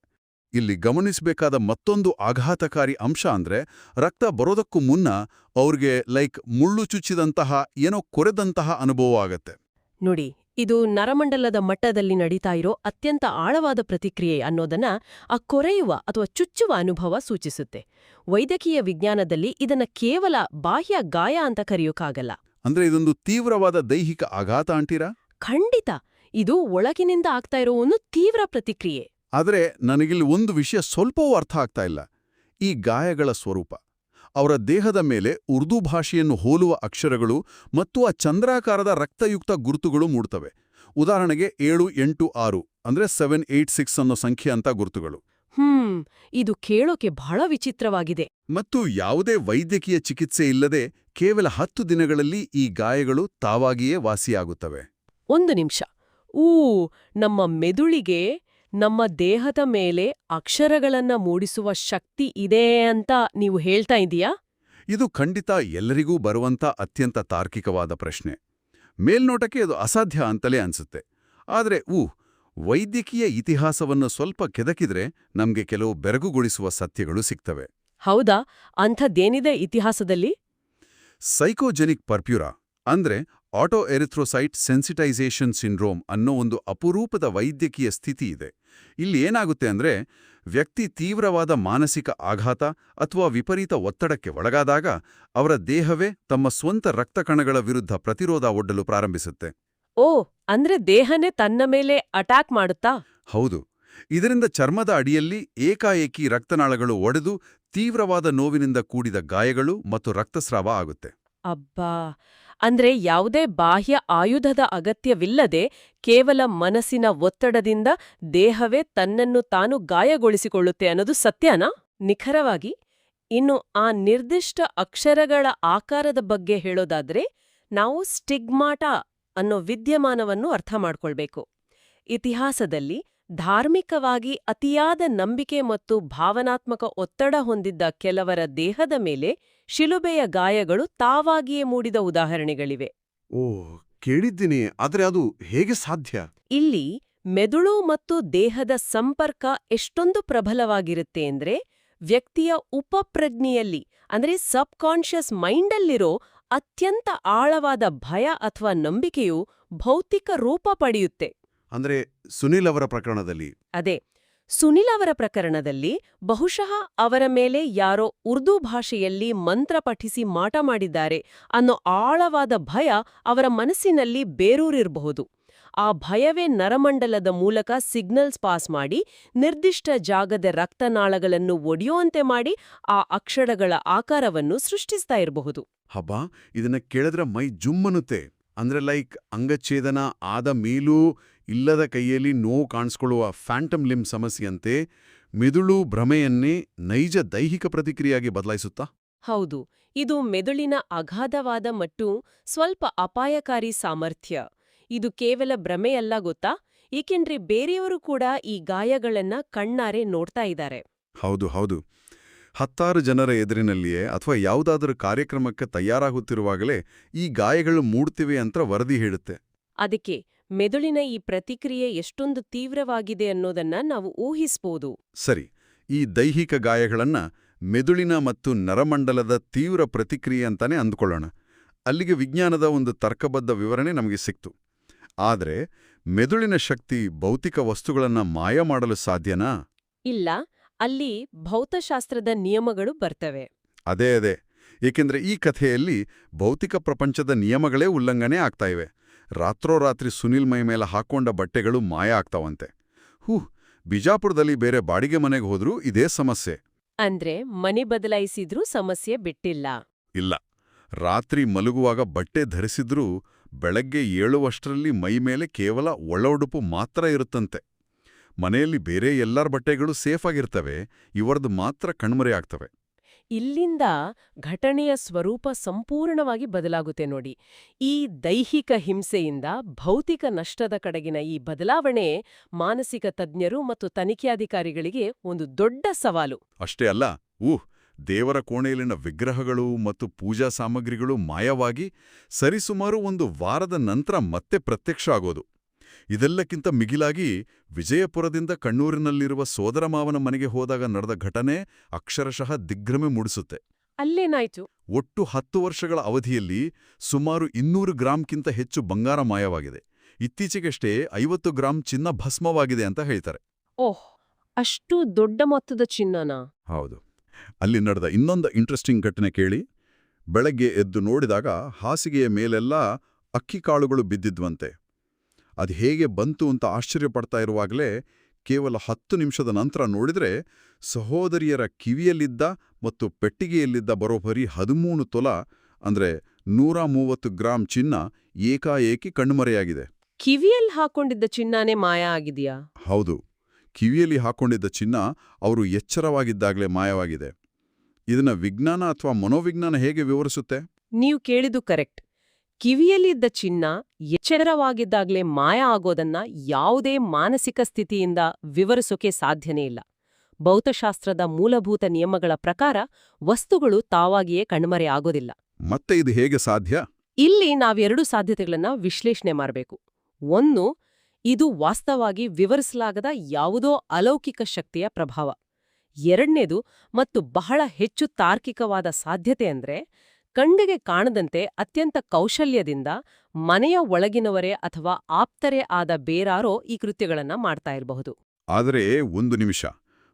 ಇಲ್ಲಿ ಗಮನಿಸಬೇಕಾದ ಮತ್ತೊಂದು ಆಘಾತಕಾರಿ ಅಂಶ ಅಂದ್ರೆ ರಕ್ತ ಬರೋದಕ್ಕೂ ಮುನ್ನ ಅವ್ರಿಗೆ ಲೈಕ್ ಮುಳ್ಳು ಚುಚ್ಚಿದಂತಹ ಏನೋ ಕೊರೆದಂತಹ ಅನುಭವ ಆಗತ್ತೆ. ನೋಡಿ, ಇದು ನರಮಂಡಲದ ಮಟ್ಟದಲ್ಲಿ ನಡೀತಾ ಇರೋ ಅತ್ಯಂತ ಆಳವಾದ ಪ್ರತಿಕ್ರಿಯೆ ಅನ್ನೋದನ್ನ ಆ ಕೊರೆಯುವ ಅಥವಾ ಚುಚ್ಚುವ ಅನುಭವ ಸೂಚಿಸುತ್ತೆ. ವೈದ್ಯಕೀಯ ವಿಜ್ಞಾನದಲ್ಲಿ ಇದನ್ನ ಕೇವಲ ಬಾಹ್ಯ ಗಾಯ ಅಂತ ಕರೆಯೋಕ್ಕಾಗಲ್ಲ. ಅಂದ್ರೆ ಇದೊಂದು ತೀವ್ರವಾದ ದೈಹಿಕ ಆಘಾತ ಅಂತೀರಾ? ಖಂಡಿತ, ಇದು ಒಳಗಿನಿಂದ ಆಗ್ತಾ ಇರೋ ಒಂದು ತೀವ್ರ ಪ್ರತಿಕ್ರಿಯೆ. ಆದರೆ ನನಗಿಲ್ಲಿ ಒಂದು ವಿಷಯ ಸ್ವಲ್ಪವೂ ಅರ್ಥ ಆಗ್ತಾ ಇಲ್ಲ. ಈ ಗಾಯಗಳ ಸ್ವರೂಪ, ಅವರ ದೇಹದ ಮೇಲೆ ಉರ್ದು ಭಾಷೆಯನ್ನು ಹೋಲುವ ಅಕ್ಷರಗಳು ಮತ್ತು ಆ ಚಂದ್ರಾಕಾರದ ರಕ್ತಯುಕ್ತ ಗುರುತುಗಳು ಮೂಡ್ತವೆ. ಉದಾಹರಣೆಗೆ 786 ಅಂದ್ರೆ 786 ಅನ್ನೋ ಸಂಖ್ಯೆ ಅಂತ ಗುರುತುಗಳು. ಇದು ಕೇಳೋಕೆ ಬಹಳ ವಿಚಿತ್ರವಾಗಿದೆ. ಮತ್ತು ಯಾವುದೇ ವೈದ್ಯಕೀಯ ಚಿಕಿತ್ಸೆ ಇಲ್ಲದೆ ಕೇವಲ 10 ದಿನಗಳಲ್ಲಿ ಈ ಗಾಯಗಳು ತಾವಾಗಿಯೇ ವಾಸಿಯಾಗುತ್ತವೆ. ಒಂದು ನಿಮಿಷ. ನಮ್ಮ ಮೆದುಳಿಗೆ ನಮ್ಮ ದೇಹದ ಮೇಲೆ ಅಕ್ಷರಗಳನ್ನ ಮೂಡಿಸುವ ಶಕ್ತಿ ಇದೆ ಅಂತ ನೀವು ಹೇಳ್ತಾ ಇದೀಯಾ? ಇದು ಖಂಡಿತ ಎಲ್ಲರಿಗೂ ಬರುವಂಥ ಅತ್ಯಂತ ತಾರ್ಕಿಕವಾದ ಪ್ರಶ್ನೆ. ಮೇಲ್ನೋಟಕ್ಕೆ ಅದು ಅಸಾಧ್ಯ ಅಂತಲೇ ಅನ್ಸುತ್ತೆ. ಆದರೆ ವೈದ್ಯಕೀಯ ಇತಿಹಾಸವನ್ನು ಸ್ವಲ್ಪ ಕೆದಕಿದ್ರೆ ನಮ್ಗೆ ಕೆಲವು ಬೆರಗುಗೊಳಿಸುವ ಸತ್ಯಗಳು ಸಿಗ್ತವೆ. ಹೌದಾ? ಅಂಥದ್ದೇನಿದೆ ಇತಿಹಾಸದಲ್ಲಿ? ಸೈಕೋಜೆನಿಕ್ ಪರ್ಪ್ಯೂರಾ ಅಂದ್ರೆ ಆಟೋ ಎರಿಥ್ರೋಸೈಟ್ ಸೆನ್ಸಿಟೈಸೇಷನ್ ಸಿಂಡ್ರೋಮ್ ಅನ್ನೋ ಒಂದು ಅಪರೂಪದ ವೈದ್ಯಕೀಯ ಸ್ಥಿತಿ ಇದೆ. ಇಲ್ಲಿ ಏನಾಗುತ್ತೆ ಅಂದ್ರೆ ವ್ಯಕ್ತಿ ತೀವ್ರವಾದ ಮಾನಸಿಕ ಆಘಾತ ಅಥವಾ ವಿಪರೀತ ಒತ್ತಡಕ್ಕೆ ಒಳಗಾದಾಗ ಅವರ ದೇಹವೇ ತಮ್ಮ ಸ್ವಂತ ರಕ್ತಕಣಗಳ ವಿರುದ್ಧ ಪ್ರತಿರೋಧ ಒಡ್ಡಲು ಪ್ರಾರಂಭಿಸುತ್ತೆ. ಅಂದ್ರೆ ದೇಹನೇ ತನ್ನ ಮೇಲೆ ಅಟ್ಯಾಕ್ ಮಾಡುತ್ತಾ? ಹೌದು. ಇದರಿಂದ ಚರ್ಮದ ಅಡಿಯಲ್ಲಿ ಏಕಾಏಕಿ ರಕ್ತನಾಳಗಳು ಒಡೆದು ತೀವ್ರವಾದ ನೋವಿನಿಂದ ಕೂಡಿದ ಗಾಯಗಳು ಮತ್ತು ರಕ್ತಸ್ರಾವ ಆಗುತ್ತೆ. ಅಬ್ಬಾ! ಅಂದ್ರೆ ಯಾವುದೇ ಬಾಹ್ಯ ಆಯುಧದ ಅಗತ್ಯವಿಲ್ಲದೆ ಕೇವಲ ಮನಸ್ಸಿನ ಒತ್ತಡದಿಂದ ದೇಹವೇ ತನ್ನನ್ನು ತಾನು ಗಾಯಗೊಳಿಸಿಕೊಳ್ಳುತ್ತೆ ಅನ್ನೋದು ಸತ್ಯನಾ? ನಿಖರವಾಗಿ. ಇನ್ನು ಆ ನಿರ್ದಿಷ್ಟ ಅಕ್ಷರಗಳ ಆಕಾರದ ಬಗ್ಗೆ ಹೇಳೋದಾದ್ರೆ ನಾವು ಸ್ಟಿಗ್ಮಾಟಾ ಅನ್ನೋ ವಿದ್ಯಮಾನವನ್ನು ಅರ್ಥ ಮಾಡ್ಕೊಳ್ಬೇಕು. ಇತಿಹಾಸದಲ್ಲಿ ಧಾರ್ಮಿಕವಾಗಿ ಅತಿಯಾದ ನಂಬಿಕೆ ಮತ್ತು ಭಾವನಾತ್ಮಕ ಒತ್ತಡ ಹೊಂದಿದ್ದ ಕೆಲವರ ದೇಹದ ಮೇಲೆ ಶಿಲುಬೆಯ ಗಾಯಗಳು ತಾವಾಗಿಯೇ ಮೂಡಿದ ಉದಾಹರಣೆಗಳಿವೆ. ಕೇಳಿದ್ದೀನಿ, ಆದರೆ ಅದು ಹೇಗೆ ಸಾಧ್ಯ? ಇಲ್ಲಿ ಮೆದುಳು ಮತ್ತು ದೇಹದ ಸಂಪರ್ಕ ಎಷ್ಟೊಂದು ಪ್ರಬಲವಾಗಿರುತ್ತೆ ಅಂದ್ರೆ ವ್ಯಕ್ತಿಯ ಉಪಪ್ರಜ್ಞೆಯಲ್ಲಿ ಅಂದ್ರೆ ಸಬ್ಕಾನ್ಷಿಯಸ್ ಮೈಂಡಲ್ಲಿರೋ ಅತ್ಯಂತ ಆಳವಾದ ಭಯ ಅಥವಾ ನಂಬಿಕೆಯು ಭೌತಿಕ ರೂಪ ಪಡೆಯುತ್ತೆ. ಅಂದ್ರೆ ಸುನಿಲ್ ಅವರ ಪ್ರಕರಣದಲ್ಲಿ? ಅದೇ, ಸುನಿಲ್ ಅವರ ಪ್ರಕರಣದಲ್ಲಿ ಬಹುಶಃ ಅವರ ಮೇಲೆ ಯಾರೋ ಉರ್ದು ಭಾಷೆಯಲ್ಲಿ ಮಂತ್ರ ಪಠಿಸಿ ಮಾಟ ಮಾಡಿದ್ದಾರೆ ಅನ್ನೋ ಆಳವಾದ ಭಯ ಅವರ ಮನಸ್ಸಿನಲ್ಲಿ ಬೇರೂರಿರಬಹುದು. ಆ ಭಯವೇ ನರಮಂಡಲದ ಮೂಲಕ ಸಿಗ್ನಲ್ಸ್ ಪಾಸ್ ಮಾಡಿ ನಿರ್ದಿಷ್ಟ ಜಾಗದ ರಕ್ತನಾಳಗಳನ್ನು ಒಡೆಯುವಂತೆ ಮಾಡಿ ಆ ಅಕ್ಷರಗಳ ಆಕಾರವನ್ನು ಸೃಷ್ಟಿಸ್ತಾ ಇರಬಹುದು. ಹಬ್ಬ, ಇದನ್ನ ಕೇಳಿದ್ರೆ ಮೈ ಜುಮ್ಮನುತ್ತೆ. ಅಂದ್ರೆ ಲೈಕ್ ಅಂಗಚ್ಛೇದನ ಆದ ಮೇಲೂ ಇಲ್ಲದ ಕೈಯಲ್ಲಿ ನೋವು ಕಾಣಿಸ್ಕೊಳ್ಳುವ ಫ್ಯಾಂಟಮ್ ಲಿಂಬ್ ಸಮಸ್ಯೆಯಂತೆ ಮೆದುಳು ಭ್ರಮೆಯನ್ನೇ ನೈಜ ದೈಹಿಕ ಪ್ರತಿಕ್ರಿಯೆಯಾಗಿ ಬದಲಾಯಿಸುತ್ತಾ? ಹೌದು, ಇದು ಮೆದುಳಿನ ಅಗಾಧವಾದ ಮತ್ತು ಸ್ವಲ್ಪ ಅಪಾಯಕಾರಿ ಸಾಮರ್ಥ್ಯ. ಇದು ಕೇವಲ ಭ್ರಮೆಯಲ್ಲ ಗೊತ್ತಾ, ಏಕೆಂದ್ರೆ ಬೇರೆಯವರು ಕೂಡ ಈ ಗಾಯಗಳನ್ನ ಕಣ್ಣಾರೆ ನೋಡ್ತಾ ಇದ್ದಾರೆ. ಹೌದು ಹೌದು. 10 ಜನರ ಎದುರಿನಲ್ಲಿಯೇ ಅಥವಾ ಯಾವುದಾದರೂ ಕಾರ್ಯಕ್ರಮಕ್ಕೆ ತಯಾರಾಗುತ್ತಿರುವಾಗಲೇ ಈ ಗಾಯಗಳು ಮೂಡ್ತಿವೆ ಅಂತ ವರದಿ ಹೇಳುತ್ತೆ. ಅದಕ್ಕೆ ಮೆದುಳಿನ ಈ ಪ್ರತಿಕ್ರಿಯೆ ಎಷ್ಟೊಂದು ತೀವ್ರವಾಗಿದೆ ಅನ್ನೋದನ್ನ ನಾವು ಊಹಿಸ್ಬೋದು. ಸರಿ, ಈ ದೈಹಿಕ ಗಾಯಗಳನ್ನ ಮೆದುಳಿನ ಮತ್ತು ನರಮಂಡಲದ ತೀವ್ರ ಪ್ರತಿಕ್ರಿಯೆ ಅಂತಾನೆ ಅಂದ್ಕೊಳ್ಳೋಣ. ಅಲ್ಲಿಗೆ ವಿಜ್ಞಾನದ ಒಂದು ತರ್ಕಬದ್ಧ ವಿವರಣೆ ನಮಗೆ ಸಿಕ್ತು. ಆದರೆ ಮೆದುಳಿನ ಶಕ್ತಿ ಭೌತಿಕ ವಸ್ತುಗಳನ್ನ ಮಾಯ ಮಾಡಲು ಸಾಧ್ಯನಾ? ಇಲ್ಲ, ಅಲ್ಲಿ ಭೌತಶಾಸ್ತ್ರದ ನಿಯಮಗಳು ಬರ್ತವೆ. ಅದೇ, ಏಕೆಂದ್ರೆ ಈ ಕಥೆಯಲ್ಲಿ ಭೌತಿಕ ಪ್ರಪಂಚದ ನಿಯಮಗಳೇ ಉಲ್ಲಂಘನೆ ಆಗ್ತಾ ಇವೆ. ರಾತ್ರೋರಾತ್ರಿ ಸುನಿಲ್ ಮೈ ಮೇಲೆ ಹಾಕೊಂಡ ಬಟ್ಟೆಗಳು ಮಾಯ ಆಗ್ತಾವಂತೆ. ಬಿಜಾಪುರದಲ್ಲಿ ಬೇರೆ ಬಾಡಿಗೆ ಮನೆಗೆ ಹೋದ್ರೂ ಇದೇ ಸಮಸ್ಯೆ. ಅಂದ್ರೆ ಮನೆ ಬದಲಾಯಿಸಿದ್ರೂ ಸಮಸ್ಯೆ ಬಿಟ್ಟಿಲ್ಲ. ಇಲ್ಲ, ರಾತ್ರಿ ಮಲಗುವಾಗ ಬಟ್ಟೆ ಧರಿಸಿದ್ರೂ ಬೆಳಗ್ಗೆ ಏಳುವಷ್ಟರಲ್ಲಿ ಮೈ ಮೇಲೆ ಕೇವಲ ಒಳಉಡುಪು ಮಾತ್ರ ಇರುತ್ತಂತೆ. ಮನೆಯಲ್ಲಿ ಬೇರೆ ಎಲ್ಲರ ಬಟ್ಟೆಗಳು ಸೇಫ್ ಆಗಿರ್ತವೆ, ಇವರದು ಮಾತ್ರ ಕಣ್ಮರೆ ಆಗ್ತವೆ. ಇಲ್ಲಿಂದ ಘಟನೆಯ ಸ್ವರೂಪ ಸಂಪೂರ್ಣವಾಗಿ ಬದಲಾಗುತ್ತೆ ನೋಡಿ. ಈ ದೈಹಿಕ ಹಿಂಸೆಯಿಂದ ಭೌತಿಕ ನಷ್ಟದ ಕಡೆಗಿನ ಈ ಬದಲಾವಣೆ ಮಾನಸಿಕ ತಜ್ಞರು ಮತ್ತು ತನಿಖಾಧಿಕಾರಿಗಳಿಗೆ ಒಂದು ದೊಡ್ಡ ಸವಾಲು. ಅಷ್ಟೇ ಅಲ್ಲ, ದೇವರ ಕೋಣೆಯಲ್ಲಿನ ವಿಗ್ರಹಗಳು ಮತ್ತು ಪೂಜಾ ಸಾಮಗ್ರಿಗಳು ಮಾಯವಾಗಿ ಸರಿಸುಮಾರು 1 ವಾರದ ನಂತರ ಮತ್ತೆ ಪ್ರತ್ಯಕ್ಷ ಆಗೋದು. ಇದೆಲ್ಲಕ್ಕಿಂತ ಮಿಗಿಲಾಗಿ ವಿಜಯಪುರದಿಂದ ಕಣ್ಣೂರಿನಲ್ಲಿರುವ ಸೋದರ ಮಾವನ ಮನೆಗೆ ಹೋದಾಗ ನಡೆದ ಘಟನೆ ಅಕ್ಷರಶಃ ದಿಗ್ಭ್ರಮೆ ಮೂಡಿಸುತ್ತೆ. ಅಲ್ಲೇನಾಯ್ತು? ಒಟ್ಟು 10 ವರ್ಷಗಳ ಅವಧಿಯಲ್ಲಿ ಸುಮಾರು 200 ಗ್ರಾಂಕ್ಕಿಂತ ಹೆಚ್ಚು ಬಂಗಾರ ಮಾಯವಾಗಿದೆ. ಇತ್ತೀಚೆಗಷ್ಟೇ 50 ಗ್ರಾಂ ಚಿನ್ನ ಭಸ್ಮವಾಗಿದೆ ಅಂತ ಹೇಳ್ತಾರೆ. ಓಹ್, ಅಷ್ಟು ದೊಡ್ಡ ಮೊತ್ತದ ಚಿನ್ನನಾ? ಹೌದು. ಅಲ್ಲಿ ನಡೆದ ಇನ್ನೊಂದು ಇಂಟ್ರೆಸ್ಟಿಂಗ್ ಘಟನೆ ಕೇಳಿ. ಬೆಳಗ್ಗೆ ಎದ್ದು ನೋಡಿದಾಗ ಹಾಸಿಗೆಯ ಮೇಲೆಲ್ಲ ಅಕ್ಕಿ ಕಾಳುಗಳು ಬಿದ್ದಿದ್ವಂತೆ. ಅದು ಹೇಗೆ ಬಂತು ಅಂತ ಆಶ್ಚರ್ಯಪಡ್ತಾ ಇರುವಾಗಲೇ ಕೇವಲ 10 ನಿಮಿಷದ ನಂತರ ನೋಡಿದ್ರೆ ಸಹೋದರಿಯರ ಕಿವಿಯಲ್ಲಿದ್ದ ಮತ್ತು ಪೆಟ್ಟಿಗೆಯಲ್ಲಿದ್ದ ಬರೋಬ್ಬರಿ 13 ತೊಲ ಅಂದ್ರೆ 130 ಗ್ರಾಂ ಚಿನ್ನ ಏಕಾಏಕಿ ಕಣ್ಮರೆಯಾಗಿದೆ. ಕಿವಿಯಲ್ಲಿ ಹಾಕೊಂಡಿದ್ದ ಚಿನ್ನನೇ ಮಾಯ ಆಗಿದೆಯಾ? ಹೌದು, ಕಿವಿಯಲ್ಲಿ ಹಾಕೊಂಡಿದ್ದ ಚಿನ್ನ ಅವರು ಎಚ್ಚರವಾಗಿದ್ದಾಗಲೇ ಮಾಯವಾಗಿದೆ. ಇದನ್ನ ವಿಜ್ಞಾನ ಅಥವಾ ಮನೋವಿಜ್ಞಾನ ಹೇಗೆ ವಿವರಿಸುತ್ತೆ? ನೀವು ಕೇಳಿದು ಕರೆಕ್ಟ್. ಕಿವಿಯಲ್ಲಿದ್ದ ಚಿನ್ನ ಎಚ್ಚರವಾಗಿದ್ದಾಗಲೇ ಮಾಯ ಆಗೋದನ್ನ ಯಾವುದೇ ಮಾನಸಿಕ ಸ್ಥಿತಿಯಿಂದ ವಿವರಿಸೋಕೆ ಸಾಧ್ಯನೇ ಇಲ್ಲ. ಭೌತಶಾಸ್ತ್ರದ ಮೂಲಭೂತ ನಿಯಮಗಳ ಪ್ರಕಾರ ವಸ್ತುಗಳು ತಾವಾಗಿಯೇ ಕಣ್ಮರೆ ಆಗೋದಿಲ್ಲ. ಮತ್ತೆ ಇದು ಹೇಗೆ ಸಾಧ್ಯ? ಇಲ್ಲಿ ನಾವೆರಡು ಸಾಧ್ಯತೆಗಳನ್ನ ವಿಶ್ಲೇಷಣೆ ಮಾಡಬೇಕು. ಒಂದು, ಇದು ವಾಸ್ತವವಾಗಿ ವಿವರಿಸಲಾಗದ ಯಾವುದೋ ಅಲೌಕಿಕ ಶಕ್ತಿಯ ಪ್ರಭಾವ. ಎರಡನೇದು ಮತ್ತು ಬಹಳ ಹೆಚ್ಚು ತಾರ್ಕಿಕವಾದ ಸಾಧ್ಯತೆ ಅಂದ್ರೆ, ಕಣ್ಣಿಗೆ ಕಾಣದಂತೆ ಅತ್ಯಂತ ಕೌಶಲ್ಯದಿಂದ ಮನೆಯ ಒಳಗಿನವರೇ ಅಥವಾ ಆಪ್ತರೇ ಆದ ಬೇರಾರೋ ಈ ಕೃತ್ಯಗಳನ್ನ ಮಾಡ್ತಾ ಇರಬಹುದು. ಆದರೆ ಒಂದು ನಿಮಿಷ,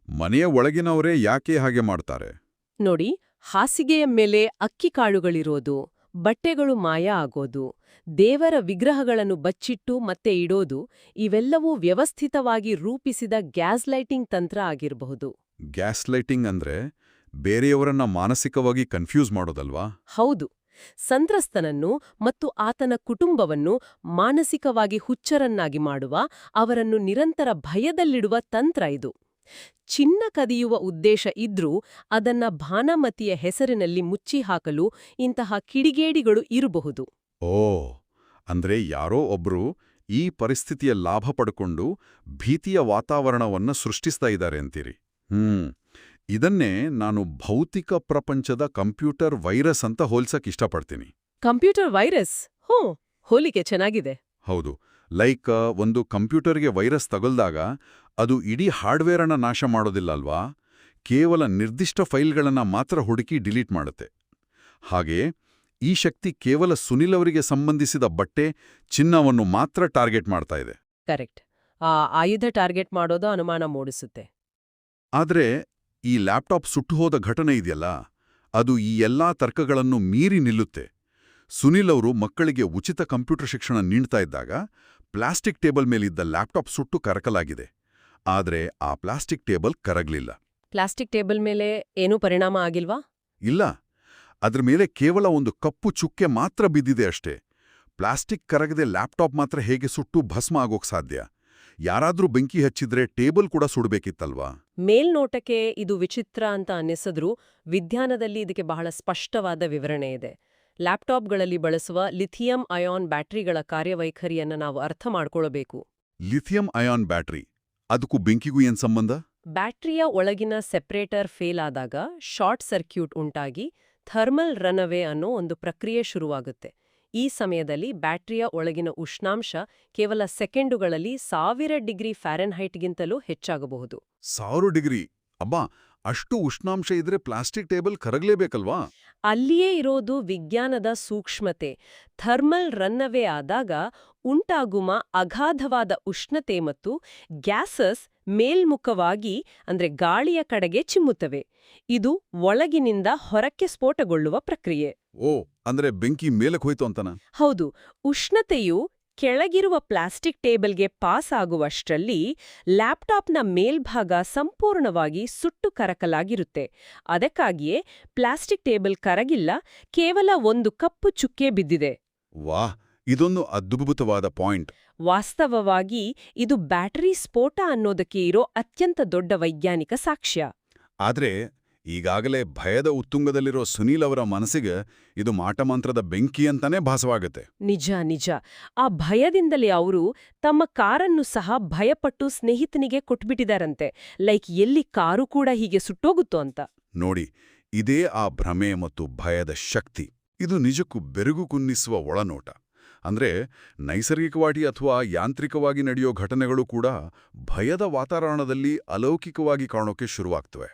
ಮನೆಯ ಒಳಗಿನವರೇ ಯಾಕೆ ಹಾಗೆ ಮಾಡ್ತಾರೆ? ನೋಡಿ, ಹಾಸಿಗೆಯ ಮೇಲೆ ಅಕ್ಕಿ ಕಾಳುಗಳಿರೋದು, ಬಟ್ಟೆಗಳು ಮಾಯ ಆಗೋದು, ದೇವರ ವಿಗ್ರಹಗಳನ್ನು ಬಚ್ಚಿಟ್ಟು ಮತ್ತೆ ಇಡೋದು, ಇವೆಲ್ಲವೂ ವ್ಯವಸ್ಥಿತವಾಗಿ ರೂಪಿಸಿದ ಗ್ಯಾಸ್ ಲೈಟಿಂಗ್ ತಂತ್ರ ಆಗಿರಬಹುದು. ಗ್ಯಾಸ್ ಲೈಟಿಂಗ್ ಅಂದ್ರೆ ಬೇರೆಯವರನ್ನ ಮಾನಸಿಕವಾಗಿ ಕನ್ಫ್ಯೂಸ್ ಮಾಡೋದಲ್ವಾ? ಹೌದು. ಸಂತ್ರಸ್ತನನ್ನು ಮತ್ತು ಆತನ ಕುಟುಂಬವನ್ನು ಮಾನಸಿಕವಾಗಿ ಹುಚ್ಚರನ್ನಾಗಿ ಮಾಡುವ, ಅವರನ್ನು ನಿರಂತರ ಭಯದಲ್ಲಿಡುವ ತಂತ್ರ ಇದು. ಚಿನ್ನ ಕದಿಯುವ ಉದ್ದೇಶ ಇದ್ರೂ ಅದನ್ನ ಭಾನುಮತಿಯ ಹೆಸರಿನಲ್ಲಿ ಮುಚ್ಚಿ ಹಾಕಲು ಇಂತಹ ಕಿಡಿಗೇಡಿಗಳು ಇರಬಹುದು. ಅಂದ್ರೆ ಯಾರೋ ಒಬ್ರು ಈ ಪರಿಸ್ಥಿತಿಯ ಲಾಭ ಪಡ್ಕೊಂಡು ಭೀತಿಯ ವಾತಾವರಣವನ್ನ ಸೃಷ್ಟಿಸ್ತಾ ಇದ್ದಾರೆ ಅಂತೀರಿ. ಇದನ್ನೇ ನಾನು ಭೌತಿಕ ಪ್ರಪಂಚದ ಕಂಪ್ಯೂಟರ್ ವೈರಸ್ ಅಂತ ಹೋಲ್ಸಕ್ ಇಷ್ಟಪಡ್ತೀನಿ. Computer virus? ಹೋಲಿಕೆ ಚೆನ್ನಾಗಿದೆ. ಹೌದು. ಲೈಕ್, ಒಂದು ಕಂಪ್ಯೂಟರ್ಗೆ ವೈರಸ್ ತಗುಲ್ದಾಗ ಅದು ಇಡೀ ಹಾರ್ಡ್ವೇರ್ ಅನ್ನ ನಾಶ ಮಾಡೋದಿಲ್ಲ ಅಲ್ವಾ? ಕೇವಲ ನಿರ್ದಿಷ್ಟ ಫೈಲ್ಗಳನ್ನ ಮಾತ್ರ ಹುಡುಕಿ ಡಿಲೀಟ್ ಮಾಡುತ್ತೆ. ಹಾಗೆ ಈ ಶಕ್ತಿ ಕೇವಲ ಸುನಿಲ್ ಅವರಿಗೆ ಸಂಬಂಧಿಸಿದ ಬಟ್ಟೆ, ಚಿನ್ನವನ್ನು ಮಾತ್ರ ಟಾರ್ಗೆಟ್ ಮಾಡ್ತಾ ಇದೆ. ಕರೆಕ್ಟ್. ಆ ಆಯುಧ ಟಾರ್ಗೆಟ್ ಮಾಡೋದು ಅನುಮಾನ ಮೂಡಿಸುತ್ತೆ. ಆದ್ರೆ ಈ ಲ್ಯಾಪ್ಟಾಪ್ ಸುಟ್ಟುಹೋದ ಘಟನೆ ಇದೆಯಲ್ಲ, ಅದು ಈ ಎಲ್ಲಾ ತರ್ಕಗಳನ್ನು ಮೀರಿ ನಿಲ್ಲುತ್ತೆ. ಸುನಿಲ್ ಅವರು ಮಕ್ಕಳಿಗೆ ಉಚಿತ ಕಂಪ್ಯೂಟರ್ ಶಿಕ್ಷಣ ನೀಡ್ತಾ ಇದ್ದಾಗ ಪ್ಲಾಸ್ಟಿಕ್ ಟೇಬಲ್ ಮೇಲಿದ್ದ ಲ್ಯಾಪ್ಟಾಪ್ ಸುಟ್ಟು ಕರಕಲಾಗಿದೆ. ಆದ್ರೆ ಆ ಪ್ಲಾಸ್ಟಿಕ್ ಟೇಬಲ್ ಕರಗ್ಲಿಲ್ಲ. ಪ್ಲಾಸ್ಟಿಕ್ ಟೇಬಲ್ ಮೇಲೆ ಏನೂ ಪರಿಣಾಮ ಆಗಿಲ್ವಾ? ಇಲ್ಲ, ಅದ್ರ ಮೇಲೆ ಕೇವಲ ಒಂದು ಕಪ್ಪು ಚುಕ್ಕೆ ಮಾತ್ರ ಬಿದ್ದಿದೆ ಅಷ್ಟೇ. ಪ್ಲಾಸ್ಟಿಕ್ ಕರಗದೆ ಲ್ಯಾಪ್ಟಾಪ್ ಮಾತ್ರ ಹೇಗೆ ಸುಟ್ಟು ಭಸ್ಮ ಆಗೋಕ್ ಸಾಧ್ಯ? ಯಾರಾದ್ರೂ ಬೆಂಕಿ ಹಚ್ಚಿದ್ರೆ ಟೇಬಲ್ ಕೂಡ ಸುಡಬೇಕಿತ್ತಲ್ವಾ? ಮೇಲ್ನೋಟಕ್ಕೆ ಇದು ವಿಚಿತ್ರ ಅಂತ ಅನ್ನಿಸಿದ್ರೂ ವಿಜ್ಞಾನದಲ್ಲಿ ಇದಕ್ಕೆ ಬಹಳ ಸ್ಪಷ್ಟವಾದ ವಿವರಣೆ ಇದೆ. ಲ್ಯಾಪ್ಟಾಪ್ಗಳಲ್ಲಿ ಬಳಸುವ ಲಿಥಿಯಂ ಅಯಾನ್ ಬ್ಯಾಟರಿಗಳ ಕಾರ್ಯವೈಖರಿಯನ್ನ ನಾವು ಅರ್ಥ ಮಾಡ್ಕೊಳ್ಬೇಕು. ಲಿಥಿಯಂ ಅಯಾನ್ ಬ್ಯಾಟರಿ, ಅದಕ್ಕೂ ಬೆಂಕಿಗೂ ಏನ್ ಸಂಬಂಧ? ಬ್ಯಾಟರಿಯ ಒಳಗಿನ ಸೆಪರೇಟರ್ ಫೇಲ್ ಆದಾಗ ಶಾರ್ಟ್ ಸರ್ಕ್ಯೂಟ್ ಉಂಟಾಗಿ ಥರ್ಮಲ್ ರನ್ಅವೇ ಅನ್ನೋ ಒಂದು ಪ್ರಕ್ರಿಯೆ ಶುರುವಾಗುತ್ತೆ. ಈ ಸಮಯದಲ್ಲಿ ಬ್ಯಾಟರಿಯ ಒಳಗಿನ ಉಷ್ಣಾಂಶ ಕೇವಲ ಸೆಕೆಂಡುಗಳಲ್ಲಿ 1000 ಡಿಗ್ರಿ ಫ್ಯಾರೆನ್ಹೈಟ್ಗಿಂತಲೂ ಹೆಚ್ಚಾಗಬಹುದು. 1000 ಡಿಗ್ರಿ? ಅಬ್ಬಾ, ಅಷ್ಟು ಉಷ್ಣಾಂಶ ಇದ್ರೆ ಪ್ಲಾಸ್ಟಿಕ್ ಟೇಬಲ್ ಕರಗಲೇಬೇಕಲ್ವಾ? ಅಲ್ಲಿಯೇ ಇರೋದು ವಿಜ್ಞಾನದ ಸೂಕ್ಷ್ಮತೆ. ಥರ್ಮಲ್ ರನ್ಅವೇ ಆದಾಗ ಉಂಟಾಗುವ ಅಗಾಧವಾದ ಉಷ್ಣತೆ ಮತ್ತು ಗ್ಯಾಸಸ್ ಮೇಲ್ಮುಖವಾಗಿ ಅಂದ್ರೆ ಗಾಳಿಯ ಕಡೆಗೆ ಚಿಮ್ಮುತ್ತವೆ. ಇದು ಒಳಗಿನಿಂದ ಹೊರಕ್ಕೆ ಸ್ಫೋಟಗೊಳ್ಳುವ ಪ್ರಕ್ರಿಯೆ. ಅಂದ್ರೆ ಬೆಂಕಿ ಮೇಲಕ್ಕೆ ಹೋಯ್ತು ಅಂತನ? ಹೌದು. ಉಷ್ಣತೆಯು ಕೆಳಗಿರುವ ಪ್ಲಾಸ್ಟಿಕ್ ಟೇಬಲ್ಗೆ ಪಾಸ್ ಆಗುವಷ್ಟರಲ್ಲಿ ಲ್ಯಾಪ್ಟಾಪ್ನ ಮೇಲ್ಭಾಗ ಸಂಪೂರ್ಣವಾಗಿ ಸುಟ್ಟು ಕರಕಲಾಗಿರುತ್ತೆ. ಅದಕ್ಕಾಗಿಯೇ ಪ್ಲಾಸ್ಟಿಕ್ ಟೇಬಲ್ ಕರಗಿಲ್ಲ, ಕೇವಲ ಒಂದು ಕಪ್ಪು ಚುಕ್ಕೆ ಬಿದ್ದಿದೆ. ವಾಹ್, ಇದೊಂದು ಅದ್ಭುತವಾದ ಪಾಯಿಂಟ್. ವಾಸ್ತವವಾಗಿ ಇದು ಬ್ಯಾಟರಿ ಸ್ಫೋಟ ಅನ್ನೋದಕ್ಕೆ ಇರೋ ಅತ್ಯಂತ ದೊಡ್ಡ ವೈಜ್ಞಾನಿಕ ಸಾಕ್ಷ್ಯ. ಆದ್ರೆ ಈಗಾಗಲೇ ಭಯದ ಉತ್ತುಂಗದಲ್ಲಿರೋ ಸುನೀಲ್ ಅವರ ಮನಸ್ಸಿಗೆ ಇದು ಮಾಟಮಂತ್ರದ ಬೆಂಕಿ ಅಂತಾನೆ ಭಾಸವಾಗುತ್ತೆ. ನಿಜ ನಿಜ. ಆ ಭಯದಿಂದಲೇ ಅವರು ತಮ್ಮ ಕಾರನ್ನು ಸಹ ಭಯಪಟ್ಟು ಸ್ನೇಹಿತನಿಗೆ ಕೊಟ್ಬಿಟ್ಟಿದಾರಂತೆ. ಲೈಕ್ ಎಲ್ಲಿ ಕಾರು ಕೂಡ ಹೀಗೆ ಸುಟ್ಟೋಗುತ್ತೋ ಅಂತ. ನೋಡಿ, ಇದೇ ಆ ಭ್ರಮೆ ಮತ್ತು ಭಯದ ಶಕ್ತಿ. ಇದು ನಿಜಕ್ಕೂ ಬೆರಗು ಕುನ್ನಿಸುವ ಒಳನೋಟ. ಅಂದ್ರೆ ನೈಸರ್ಗಿಕವಾಗಿ ಅಥವಾ ಯಾಂತ್ರಿಕವಾಗಿ ನಡೆಯೋ ಘಟನೆಗಳು ಕೂಡ ಭಯದ ವಾತಾವರಣದಲ್ಲಿ ಅಲೌಕಿಕವಾಗಿ ಕಾಣೋಕೆ ಶುರುವಾಗ್ತವೆ.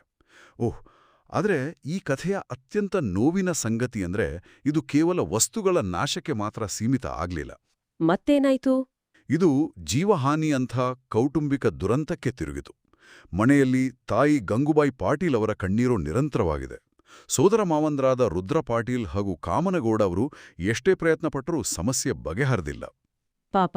ಆದರೆ ಈ ಕಥೆಯ ಅತ್ಯಂತ ನೋವಿನ ಸಂಗತಿ ಅಂದ್ರೆ ಇದು ಕೇವಲ ವಸ್ತುಗಳ ನಾಶಕ್ಕೆ ಮಾತ್ರ ಸೀಮಿತ ಆಗ್ಲಿಲ್ಲ. ಮತ್ತೇನಾಯ್ತು? ಇದು ಜೀವಹಾನಿ ಅಂಥ ಕೌಟುಂಬಿಕ ದುರಂತಕ್ಕೆ ತಿರುಗಿತು. ಮನೆಯಲ್ಲಿ ತಾಯಿ ಗಂಗೂಬಾಯಿ ಪಾಟೀಲ್ ಅವರ ಕಣ್ಣೀರು ನಿರಂತರವಾಗಿದೆ. ಸೋದರ ಮಾವಂದರಾದ ರುದ್ರ ಪಾಟೀಲ್ ಹಾಗೂ ಕಾಮನಗೌಡ ಅವರು ಎಷ್ಟೇ ಪ್ರಯತ್ನಪಟ್ಟರೂ ಸಮಸ್ಯೆ ಬಗೆಹರಿದಿಲ್ಲ. ಪಾಪ,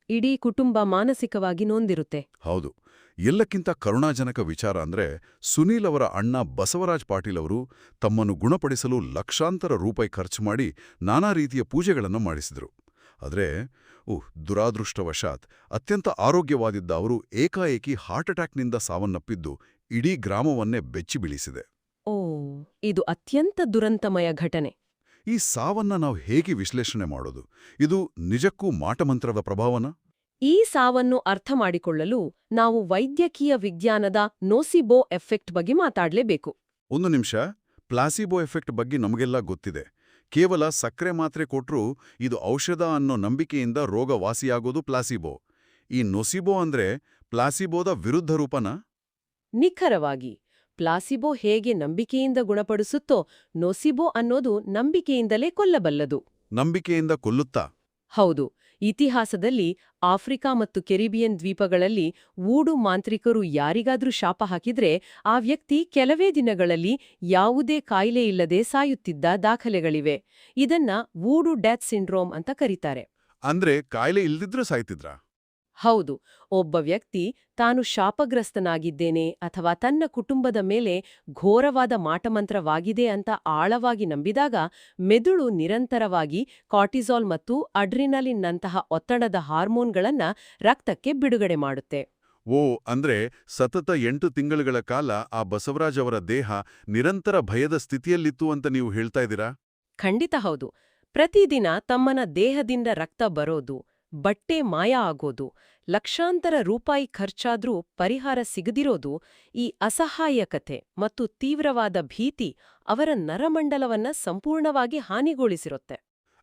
ಇಡೀ ಕುಟುಂಬ ಮಾನಸಿಕವಾಗಿ ನೊಂದಿರುತ್ತೆ. ಹೌದು. ಎಲ್ಲಕ್ಕಿಂತ ಕರುಣಾಜನಕ ವಿಚಾರ ಅಂದ್ರೆ ಸುನೀಲ್ ಅವರ ಅಣ್ಣ ಬಸವರಾಜ್ ಪಾಟೀಲ್ ಅವರು ತಮ್ಮನ್ನು ಗುಣಪಡಿಸಲು ಲಕ್ಷಾಂತರ ರೂಪಾಯಿ ಖರ್ಚು ಮಾಡಿ ನಾನಾ ರೀತಿಯ ಪೂಜೆಗಳನ್ನು ಮಾಡಿಸಿದರು. ಆದರೆ ದುರಾದೃಷ್ಟವಶಾತ್ ಅತ್ಯಂತ ಆರೋಗ್ಯವಾದಿದ್ದ ಅವರು ಏಕಾಏಕಿ ಹಾರ್ಟ್ ಅಟ್ಯಾಕ್ನಿಂದ ಸಾವನ್ನಪ್ಪಿದ್ದು ಇಡೀ ಗ್ರಾಮವನ್ನೇ ಬೆಚ್ಚಿ ಬೀಳಿಸಿದೆ. ಇದು ಅತ್ಯಂತ ದುರಂತಮಯ ಘಟನೆ. ಈ ಸಾವನ್ನ ನಾವು ಹೇಗೆ ವಿಶ್ಲೇಷಣೆ ಮಾಡೋದು? ಇದು ನಿಜಕ್ಕೂ ಮಾಟಮಂತ್ರದ ಪ್ರಭಾವನ? ಈ ಸಾವನ್ನು ಅರ್ಥ ಮಾಡಿಕೊಳ್ಳಲು ನಾವು ವೈದ್ಯಕೀಯ ವಿಜ್ಞಾನದ ನೋಸಿಬೋ ಎಫೆಕ್ಟ್ ಬಗ್ಗೆ ಮಾತಾಡ್ಲೇಬೇಕು. ಒಂದು ನಿಮಿಷ. ಪ್ಲಾಸಿಬೋ ಎಫೆಕ್ಟ್ ಬಗ್ಗೆ ನಮಗೆಲ್ಲ ಗೊತ್ತಿದೆ. ಕೇವಲ ಸಕ್ಕರೆ ಮಾತ್ರೆ ಕೊಟ್ರೂ ಇದು ಔಷಧ ಅನ್ನೋ ನಂಬಿಕೆಯಿಂದ ರೋಗ ವಾಸಿಯಾಗೋದು ಪ್ಲಾಸಿಬೋ. ಈ ನೊಸಿಬೋ ಅಂದ್ರೆ ಪ್ಲಾಸಿಬೋದ ವಿರುದ್ಧ ರೂಪನಾ? ನಿಖರವಾಗಿ. ಪ್ಲಾಸಿಬೋ ಹೇಗೆ ನಂಬಿಕೆಯಿಂದ ಗುಣಪಡಿಸುತ್ತೋ, ನೊಸಿಬೋ ಅನ್ನೋದು ನಂಬಿಕೆಯಿಂದಲೇ ಕೊಲ್ಲಬಲ್ಲದು. ನಂಬಿಕೆಯಿಂದ ಕೊಲ್ಲುತ್ತಾ? ಹೌದು. ಇತಿಹಾಸದಲ್ಲಿ ಆಫ್ರಿಕಾ ಮತ್ತು ಕೆರಿಬಿಯನ್ ದ್ವೀಪಗಳಲ್ಲಿ ವೂಡು ಮಾಂತ್ರಿಕರು ಯಾರಿಗಾದ್ರೂ ಶಾಪ ಹಾಕಿದ್ರೆ ಆ ವ್ಯಕ್ತಿ ಕೆಲವೇ ದಿನಗಳಲ್ಲಿ ಯಾವುದೇ ಕಾಯಿಲೆ ಇಲ್ಲದೆ ಸಾಯುತ್ತಿದ್ದ ದಾಖಲೆಗಳಿವೆ. ಇದನ್ನ ವೂಡು ಡೆತ್ ಸಿಂಡ್ರೋಮ್ ಅಂತ ಕರೀತಾರೆ. ಅಂದ್ರೆ ಕಾಯಿಲೆ ಇಲ್ದಿದ್ರೂ ಸಾಯ್ತಿದ್ರಾ? ಹೌದು. ಒಬ್ಬ ವ್ಯಕ್ತಿ ತಾನು ಶಾಪಗ್ರಸ್ತನಾಗಿದ್ದೇನೆ ಅಥವಾ ತನ್ನ ಕುಟುಂಬದ ಮೇಲೆ ಘೋರವಾದ ಮಾಟಮಂತ್ರವಾಗಿದೆ ಅಂತ ಆಳವಾಗಿ ನಂಬಿದಾಗ ಮೆದುಳು ನಿರಂತರವಾಗಿ ಕಾರ್ಟಿಸಾಲ್ ಮತ್ತು ಅಡ್ರಿನಲಿನ್ನಂತಹ ಒತ್ತಡದ ಹಾರ್ಮೋನ್ಗಳನ್ನ ರಕ್ತಕ್ಕೆ ಬಿಡುಗಡೆ ಮಾಡುತ್ತೆ. ಅಂದ್ರೆ ಸತತ 8 ತಿಂಗಳುಗಳ ಕಾಲ ಆ ಬಸವರಾಜ್ ಅವರ ದೇಹ ನಿರಂತರ ಭಯದ ಸ್ಥಿತಿಯಲ್ಲಿತ್ತು ಅಂತ ನೀವು ಹೇಳ್ತಾ ಇದ್ದೀರಾ? ಖಂಡಿತ ಹೌದು. ಪ್ರತಿದಿನ ತಮ್ಮನ ದೇಹದಿಂದ ರಕ್ತ ಬರೋದು, ಬಟ್ಟೆ ಮಾಯ ಆಗೋದು, ಲಕ್ಷಾಂತರ ರೂಪಾಯಿ ಖರ್ಚಾದ್ರೂ ಪರಿಹಾರ ಸಿಗದಿರೋದು, ಈ ಅಸಹಾಯಕತೆ ಮತ್ತು ತೀವ್ರವಾದ ಭೀತಿ ಅವರ ನರಮಂಡಲವನ್ನ ಸಂಪೂರ್ಣವಾಗಿ ಹಾನಿಗೊಳಿಸಿರುತ್ತೆ.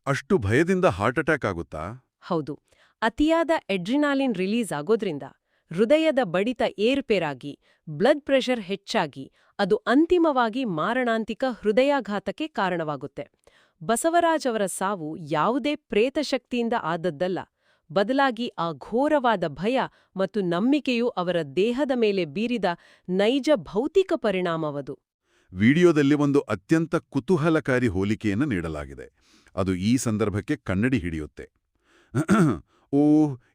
ಅಷ್ಟು ಭಯದಿಂದ ಹಾರ್ಟ್ ಅಟ್ಯಾಕ್ ಆಗುತ್ತಾ? ಹೌದು. ಅತಿಯಾದ ಎಡ್ರಿನಾಲಿನ್ ರಿಲೀಸ್ ಆಗೋದ್ರಿಂದ ಹೃದಯದ ಬಡಿತ ಏರ್ಪೇರಾಗಿ ಬ್ಲಡ್ ಪ್ರೆಷರ್ ಹೆಚ್ಚಾಗಿ ಅದು ಅಂತಿಮವಾಗಿ ಮಾರಣಾಂತಿಕ ಹೃದಯಾಘಾತಕ್ಕೆ ಕಾರಣವಾಗುತ್ತೆ. ಬಸವರಾಜ್ ಅವರ ಸಾವು ಯಾವುದೇ ಪ್ರೇತಶಕ್ತಿಯಿಂದ ಆದದ್ದಲ್ಲ, ಬದಲಾಗಿ ಆ ಘೋರವಾದ ಭಯ ಮತ್ತು ನಂಬಿಕೆಯು ಅವರ ದೇಹದ ಮೇಲೆ ಬೀರಿದ ನೈಜ ಭೌತಿಕ ಪರಿಣಾಮವದು. ವಿಡಿಯೋದಲ್ಲಿ ಒಂದು ಅತ್ಯಂತ ಕುತೂಹಲಕಾರಿ ಹೋಲಿಕೆಯನ್ನು ನೀಡಲಾಗಿದೆ. ಅದು ಈ ಸಂದರ್ಭಕ್ಕೆ ಕನ್ನಡಿ ಹಿಡಿಯುತ್ತೆ.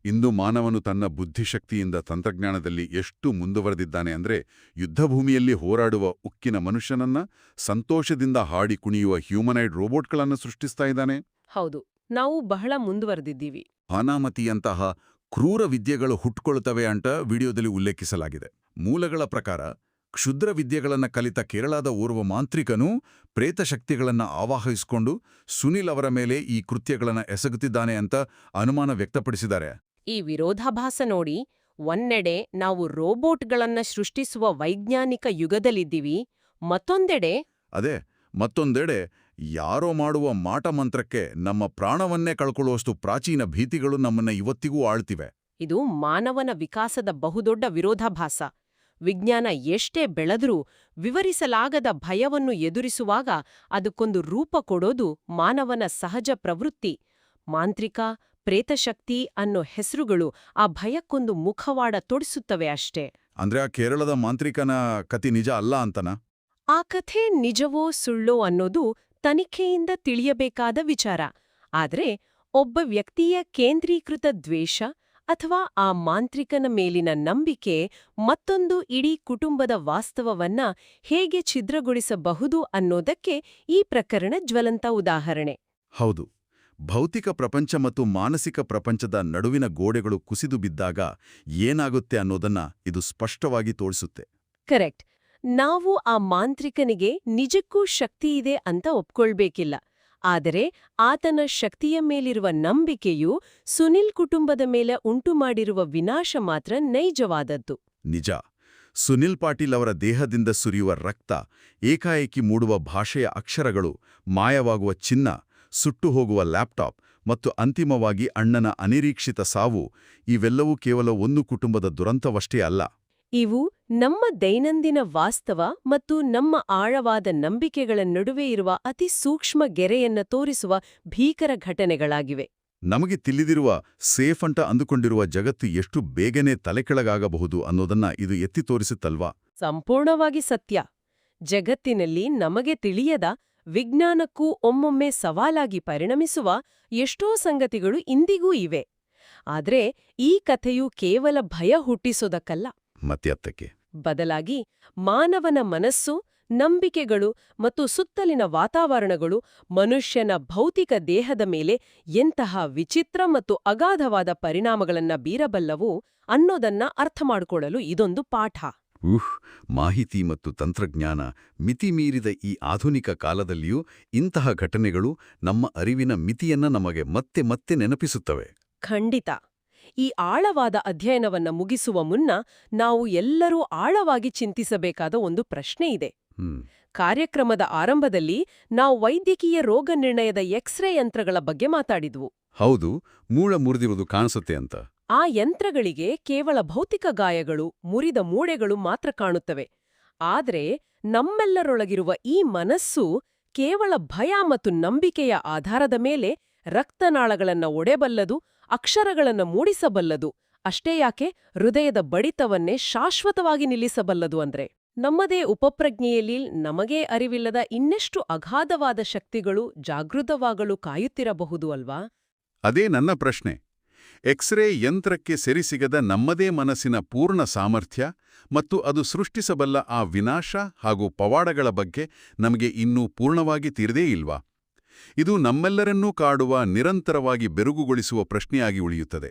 ಇಂದು ಮಾನವನು ತನ್ನ ಬುದ್ಧಿಶಕ್ತಿಯಿಂದ ತಂತ್ರಜ್ಞಾನದಲ್ಲಿ ಎಷ್ಟು ಮುಂದುವರೆದಿದ್ದಾನೆ ಅಂದ್ರೆ ಯುದ್ಧಭೂಮಿಯಲ್ಲಿ ಹೋರಾಡುವ ಉಕ್ಕಿನ ಮನುಷ್ಯನನ್ನ ಸಂತೋಷದಿಂದ ಹಾಡಿ ಕುಣಿಯುವ ಹ್ಯೂಮನೈಡ್ ರೋಬೋಟ್ಗಳನ್ನು ಸೃಷ್ಟಿಸ್ತಾ ಇದ್ದಾನೆ. ಹೌದು, ನಾವು ಬಹಳ ಮುಂದುವರೆದಿದ್ದೀವಿ. ಅನಾಮತಿಯಂತಹ ಕ್ರೂರ ವಿದ್ಯೆಗಳು ಹುಟ್ಕೊಳ್ತವೆ ಅಂತ ವಿಡಿಯೋದಲ್ಲಿ ಉಲ್ಲೇಖಿಸಲಾಗಿದೆ. ಮೂಲಗಳ ಪ್ರಕಾರ ಕ್ಷುದ್ರ ವಿದ್ಯೆಗಳನ್ನ ಕಲಿತ ಕೇರಳದ ಓರ್ವ ಮಾಂತ್ರಿಕನು ಪ್ರೇತಶಕ್ತಿಗಳನ್ನ ಆವಾಹಿಸಿಕೊಂಡು ಸುನಿಲ್ ಅವರ ಮೇಲೆ ಈ ಕೃತ್ಯಗಳನ್ನ ಎಸಗುತ್ತಿದ್ದಾನೆ ಅಂತ ಅನುಮಾನ ವ್ಯಕ್ತಪಡಿಸಿದ್ದಾರೆ. ಈ ವಿರೋಧಾಭಾಸ ನೋಡಿ, ಒಂದೆಡೆ ನಾವು ರೋಬೋಟ್ಗಳನ್ನ ಸೃಷ್ಟಿಸುವ ವೈಜ್ಞಾನಿಕ ಯುಗದಲ್ಲಿದ್ದೀವಿ, ಮತ್ತೊಂದೆಡೆ ಯಾರೋ ಮಾಡುವ ಮಾಟಮಂತ್ರಕ್ಕೆ ನಮ್ಮ ಪ್ರಾಣವನ್ನೇ ಕಳ್ಕೊಳ್ಳುವಷ್ಟು ಪ್ರಾಚೀನ ಭೀತಿಗಳು ನಮ್ಮನ್ನ ಇವತ್ತಿಗೂ ಆಳ್ತಿವೆ. ಇದು ಮಾನವನ ವಿಕಾಸದ ಬಹುದೊಡ್ಡ ವಿರೋಧಾಭಾಸ. ವಿಜ್ಞಾನ ಎಷ್ಟೇ ಬೆಳೆದರೂ ವಿವರಿಸಲಾಗದ ಭಯವನ್ನು ಎದುರಿಸುವಾಗ ಅದಕ್ಕೊಂದು ರೂಪ ಕೊಡೋದು ಮಾನವನ ಸಹಜ ಪ್ರವೃತ್ತಿ. ಮಾಂತ್ರಿಕ, ಪ್ರೇತಶಕ್ತಿ ಅನ್ನೋ ಹೆಸರುಗಳು ಆ ಭಯಕ್ಕೊಂದು ಮುಖವಾಡ ತೊಡಿಸುತ್ತವೆ ಅಷ್ಟೇ. ಅಂದ್ರೆ ಆ ಕೇರಳದ ಮಾಂತ್ರಿಕನ ಕತೆ ನಿಜ ಅಲ್ಲ ಅಂತನಾ? ಆ ಕಥೆ ನಿಜವೋ ಸುಳ್ಳೋ ಅನ್ನೋದು ತನಿಖೆಯಿಂದ ತಿಳಿಯಬೇಕಾದ ವಿಚಾರ. ಆದ್ರೆ ಒಬ್ಬ ವ್ಯಕ್ತಿಯ ಕೇಂದ್ರೀಕೃತ ದ್ವೇಷ ಅಥವಾ ಆ ಮಾಂತ್ರಿಕನ ಮೇಲಿನ ನಂಬಿಕೆ ಮತ್ತೊಂದು ಇಡೀ ಕುಟುಂಬದ ವಾಸ್ತವವನ್ನ ಹೇಗೆ ಛಿದ್ರಗೊಳಿಸಬಹುದು ಅನ್ನೋದಕ್ಕೆ ಈ ಪ್ರಕರಣ ಜ್ವಲಂತ ಉದಾಹರಣೆ. ಹೌದು. ಭೌತಿಕ ಪ್ರಪಂಚ ಮತ್ತು ಮಾನಸಿಕ ಪ್ರಪಂಚದ ನಡುವಿನ ಗೋಡೆಗಳು ಕುಸಿದು ಬಿದ್ದಾಗ ಏನಾಗುತ್ತೆ ಅನ್ನೋದನ್ನ ಇದು ಸ್ಪಷ್ಟವಾಗಿ ತೋರಿಸುತ್ತೆ. ಕರೆಕ್ಟ್. ನಾವು ಆ ಮಾಂತ್ರಿಕನಿಗೆ ನಿಜಕ್ಕೂ ಶಕ್ತಿಯಿದೆ ಅಂತ ಒಪ್ಕೊಳ್ಬೇಕಿಲ್ಲ. ಆದರೆ ಆತನ ಶಕ್ತಿಯ ಮೇಲಿರುವ ನಂಬಿಕೆಯು ಸುನಿಲ್ ಕುಟುಂಬದ ಮೇಲೆ ಉಂಟುಮಾಡಿರುವ ವಿನಾಶ ಮಾತ್ರ ನೈಜವಾದದ್ದು. ನಿಜ. ಸುನಿಲ್ ಪಾಟೀಲ್ ಅವರ ದೇಹದಿಂದ ಸುರಿಯುವ ರಕ್ತ, ಏಕಾಏಕಿ ಮೂಡುವ ಭಾಷೆಯ ಅಕ್ಷರಗಳು, ಮಾಯವಾಗುವ ಚಿನ್ನ, ಸುಟ್ಟು ಹೋಗುವ ಲ್ಯಾಪ್ಟಾಪ್ ಮತ್ತು ಅಂತಿಮವಾಗಿ ಅಣ್ಣನ ಅನಿರೀಕ್ಷಿತ ಸಾವು ಇವೆಲ್ಲವೂ ಕೇವಲ ಒಂದು ಕುಟುಂಬದ ದುರಂತವಷ್ಟೇ ಅಲ್ಲ. ಇವು ನಮ್ಮ ದೈನಂದಿನ ವಾಸ್ತವ ಮತ್ತು ನಮ್ಮ ಆಳವಾದ ನಂಬಿಕೆಗಳ ನಡುವೆ ಇರುವ ಅತಿ ಸೂಕ್ಷ್ಮ ಗೆರೆಯನ್ನ ತೋರಿಸುವ ಭೀಕರ ಘಟನೆಗಳಾಗಿವೆ. ನಮಗೆ ತಿಳಿದಿರುವ ಸೇಫ್ ಅಂತ ಅಂದುಕೊಂಡಿರುವ ಜಗತ್ತು ಎಷ್ಟು ಬೇಗನೆ ತಲೆಕೆಳಗಾಗಬಹುದು ಅನ್ನೋದನ್ನ ಇದು ಎತ್ತಿ ತೋರಿಸುತ್ತಲ್ವಾ? ಸಂಪೂರ್ಣವಾಗಿ ಸತ್ಯ. ಜಗತ್ತಿನಲ್ಲಿ ನಮಗೆ ತಿಳಿಯದ, ವಿಜ್ಞಾನಕ್ಕೂ ಒಮ್ಮೊಮ್ಮೆ ಸವಾಲಾಗಿ ಪರಿಣಮಿಸುವ ಎಷ್ಟೋ ಸಂಗತಿಗಳು ಇಂದಿಗೂ ಇವೆ. ಆದ್ರೆ ಈ ಕಥೆಯು ಕೇವಲ ಭಯ ಹುಟ್ಟಿಸೋದಕ್ಕಲ್ಲ, ಮತ್ಯತ್ತಕ್ಕೆ ಬದಲಾಗಿ ಮಾನವನ ಮನಸ್ಸು, ನಂಬಿಕೆಗಳು ಮತ್ತು ಸುತ್ತಲಿನ ವಾತಾವರಣಗಳು ಮನುಷ್ಯನ ಭೌತಿಕ ದೇಹದ ಮೇಲೆ ಎಂತಹ ವಿಚಿತ್ರ ಮತ್ತು ಅಗಾಧವಾದ ಪರಿಣಾಮಗಳನ್ನ ಬೀರಬಲ್ಲವು ಅನ್ನೋದನ್ನ ಅರ್ಥಮಾಡಿಕೊಳ್ಳಲು ಇದೊಂದು ಪಾಠ. ಮಾಹಿತಿ ಮತ್ತು ತಂತ್ರಜ್ಞಾನ ಮಿತಿಮೀರಿದ ಈ ಆಧುನಿಕ ಕಾಲದಲ್ಲಿಯೂ ಇಂತಹ ಘಟನೆಗಳು ನಮ್ಮ ಅರಿವಿನ ಮಿತಿಯನ್ನ ನಮಗೆ ಮತ್ತೆ ಮತ್ತೆ ನೆನಪಿಸುತ್ತವೆ. ಖಂಡಿತ. ಈ ಆಳವಾದ ಅಧ್ಯಯನವನ್ನ ಮುಗಿಸುವ ಮುನ್ನ ನಾವು ಎಲ್ಲರೂ ಆಳವಾಗಿ ಚಿಂತಿಸಬೇಕಾದ ಒಂದು ಪ್ರಶ್ನೆ ಇದೆ. ಕಾರ್ಯಕ್ರಮದ ಆರಂಭದಲ್ಲಿ ನಾವು ವೈದ್ಯಕೀಯ ರೋಗ ನಿರ್ಣಯದ ಎಕ್ಸ್ರೇ ಯಂತ್ರಗಳ ಬಗ್ಗೆ ಮಾತಾಡಿದ್ವು. ಹೌದು, ಮೂಳ ಮುರಿದಿರುವುದು ಕಾಣಿಸುತ್ತೆ ಅಂತ. ಆ ಯಂತ್ರಗಳಿಗೆ ಕೇವಲ ಭೌತಿಕ ಗಾಯಗಳು, ಮುರಿದ ಮೂಳೆಗಳು ಮಾತ್ರ ಕಾಣುತ್ತವೆ. ಆದ್ರೆ ನಮ್ಮೆಲ್ಲರೊಳಗಿರುವ ಈ ಮನಸ್ಸು ಕೇವಲ ಭಯ ಮತ್ತು ನಂಬಿಕೆಯ ಆಧಾರದ ಮೇಲೆ ರಕ್ತನಾಳಗಳನ್ನ ಒಡೆಬಲ್ಲದು, ಅಕ್ಷರಗಳನ್ನ ಮೂಡಿಸಬಲ್ಲದು. ಅಷ್ಟೇ ಯಾಕೆ, ಹೃದಯದ ಬಡಿತವನ್ನೇ ಶಾಶ್ವತವಾಗಿ ನಿಲ್ಲಿಸಬಲ್ಲದು. ಅಂದ್ರೆ ನಮ್ಮದೇ ಉಪಪ್ರಜ್ಞೆಯಲ್ಲಿ ನಮಗೇ ಅರಿವಿಲ್ಲದ ಇನ್ನೆಷ್ಟು ಅಗಾಧವಾದ ಶಕ್ತಿಗಳು ಜಾಗೃತವಾಗಲು ಕಾಯುತ್ತಿರಬಹುದು ಅಲ್ವಾ? ಅದೇ ನನ್ನ ಪ್ರಶ್ನೆ. ಎಕ್ಸ್ರೇ ಯಂತ್ರಕ್ಕೆ ಸೆರಿಸಿಗದ ನಮ್ಮದೇ ಮನಸ್ಸಿನ ಪೂರ್ಣ ಸಾಮರ್ಥ್ಯ ಮತ್ತು ಅದು ಸೃಷ್ಟಿಸಬಲ್ಲ ಆ ವಿನಾಶ ಹಾಗೂ ಪವಾಡಗಳ ಬಗ್ಗೆ ನಮಗೆ ಇನ್ನೂ ಪೂರ್ಣವಾಗಿ ತಿಳಿದೇ ಇಲ್ವಾ? ಇದು ನಮ್ಮೆಲ್ಲರನ್ನೂ ಕಾಡುವ, ನಿರಂತರವಾಗಿ ಬೆರುಗುಗೊಳಿಸುವ ಪ್ರಶ್ನೆಯಾಗಿ ಉಳಿಯುತ್ತದೆ.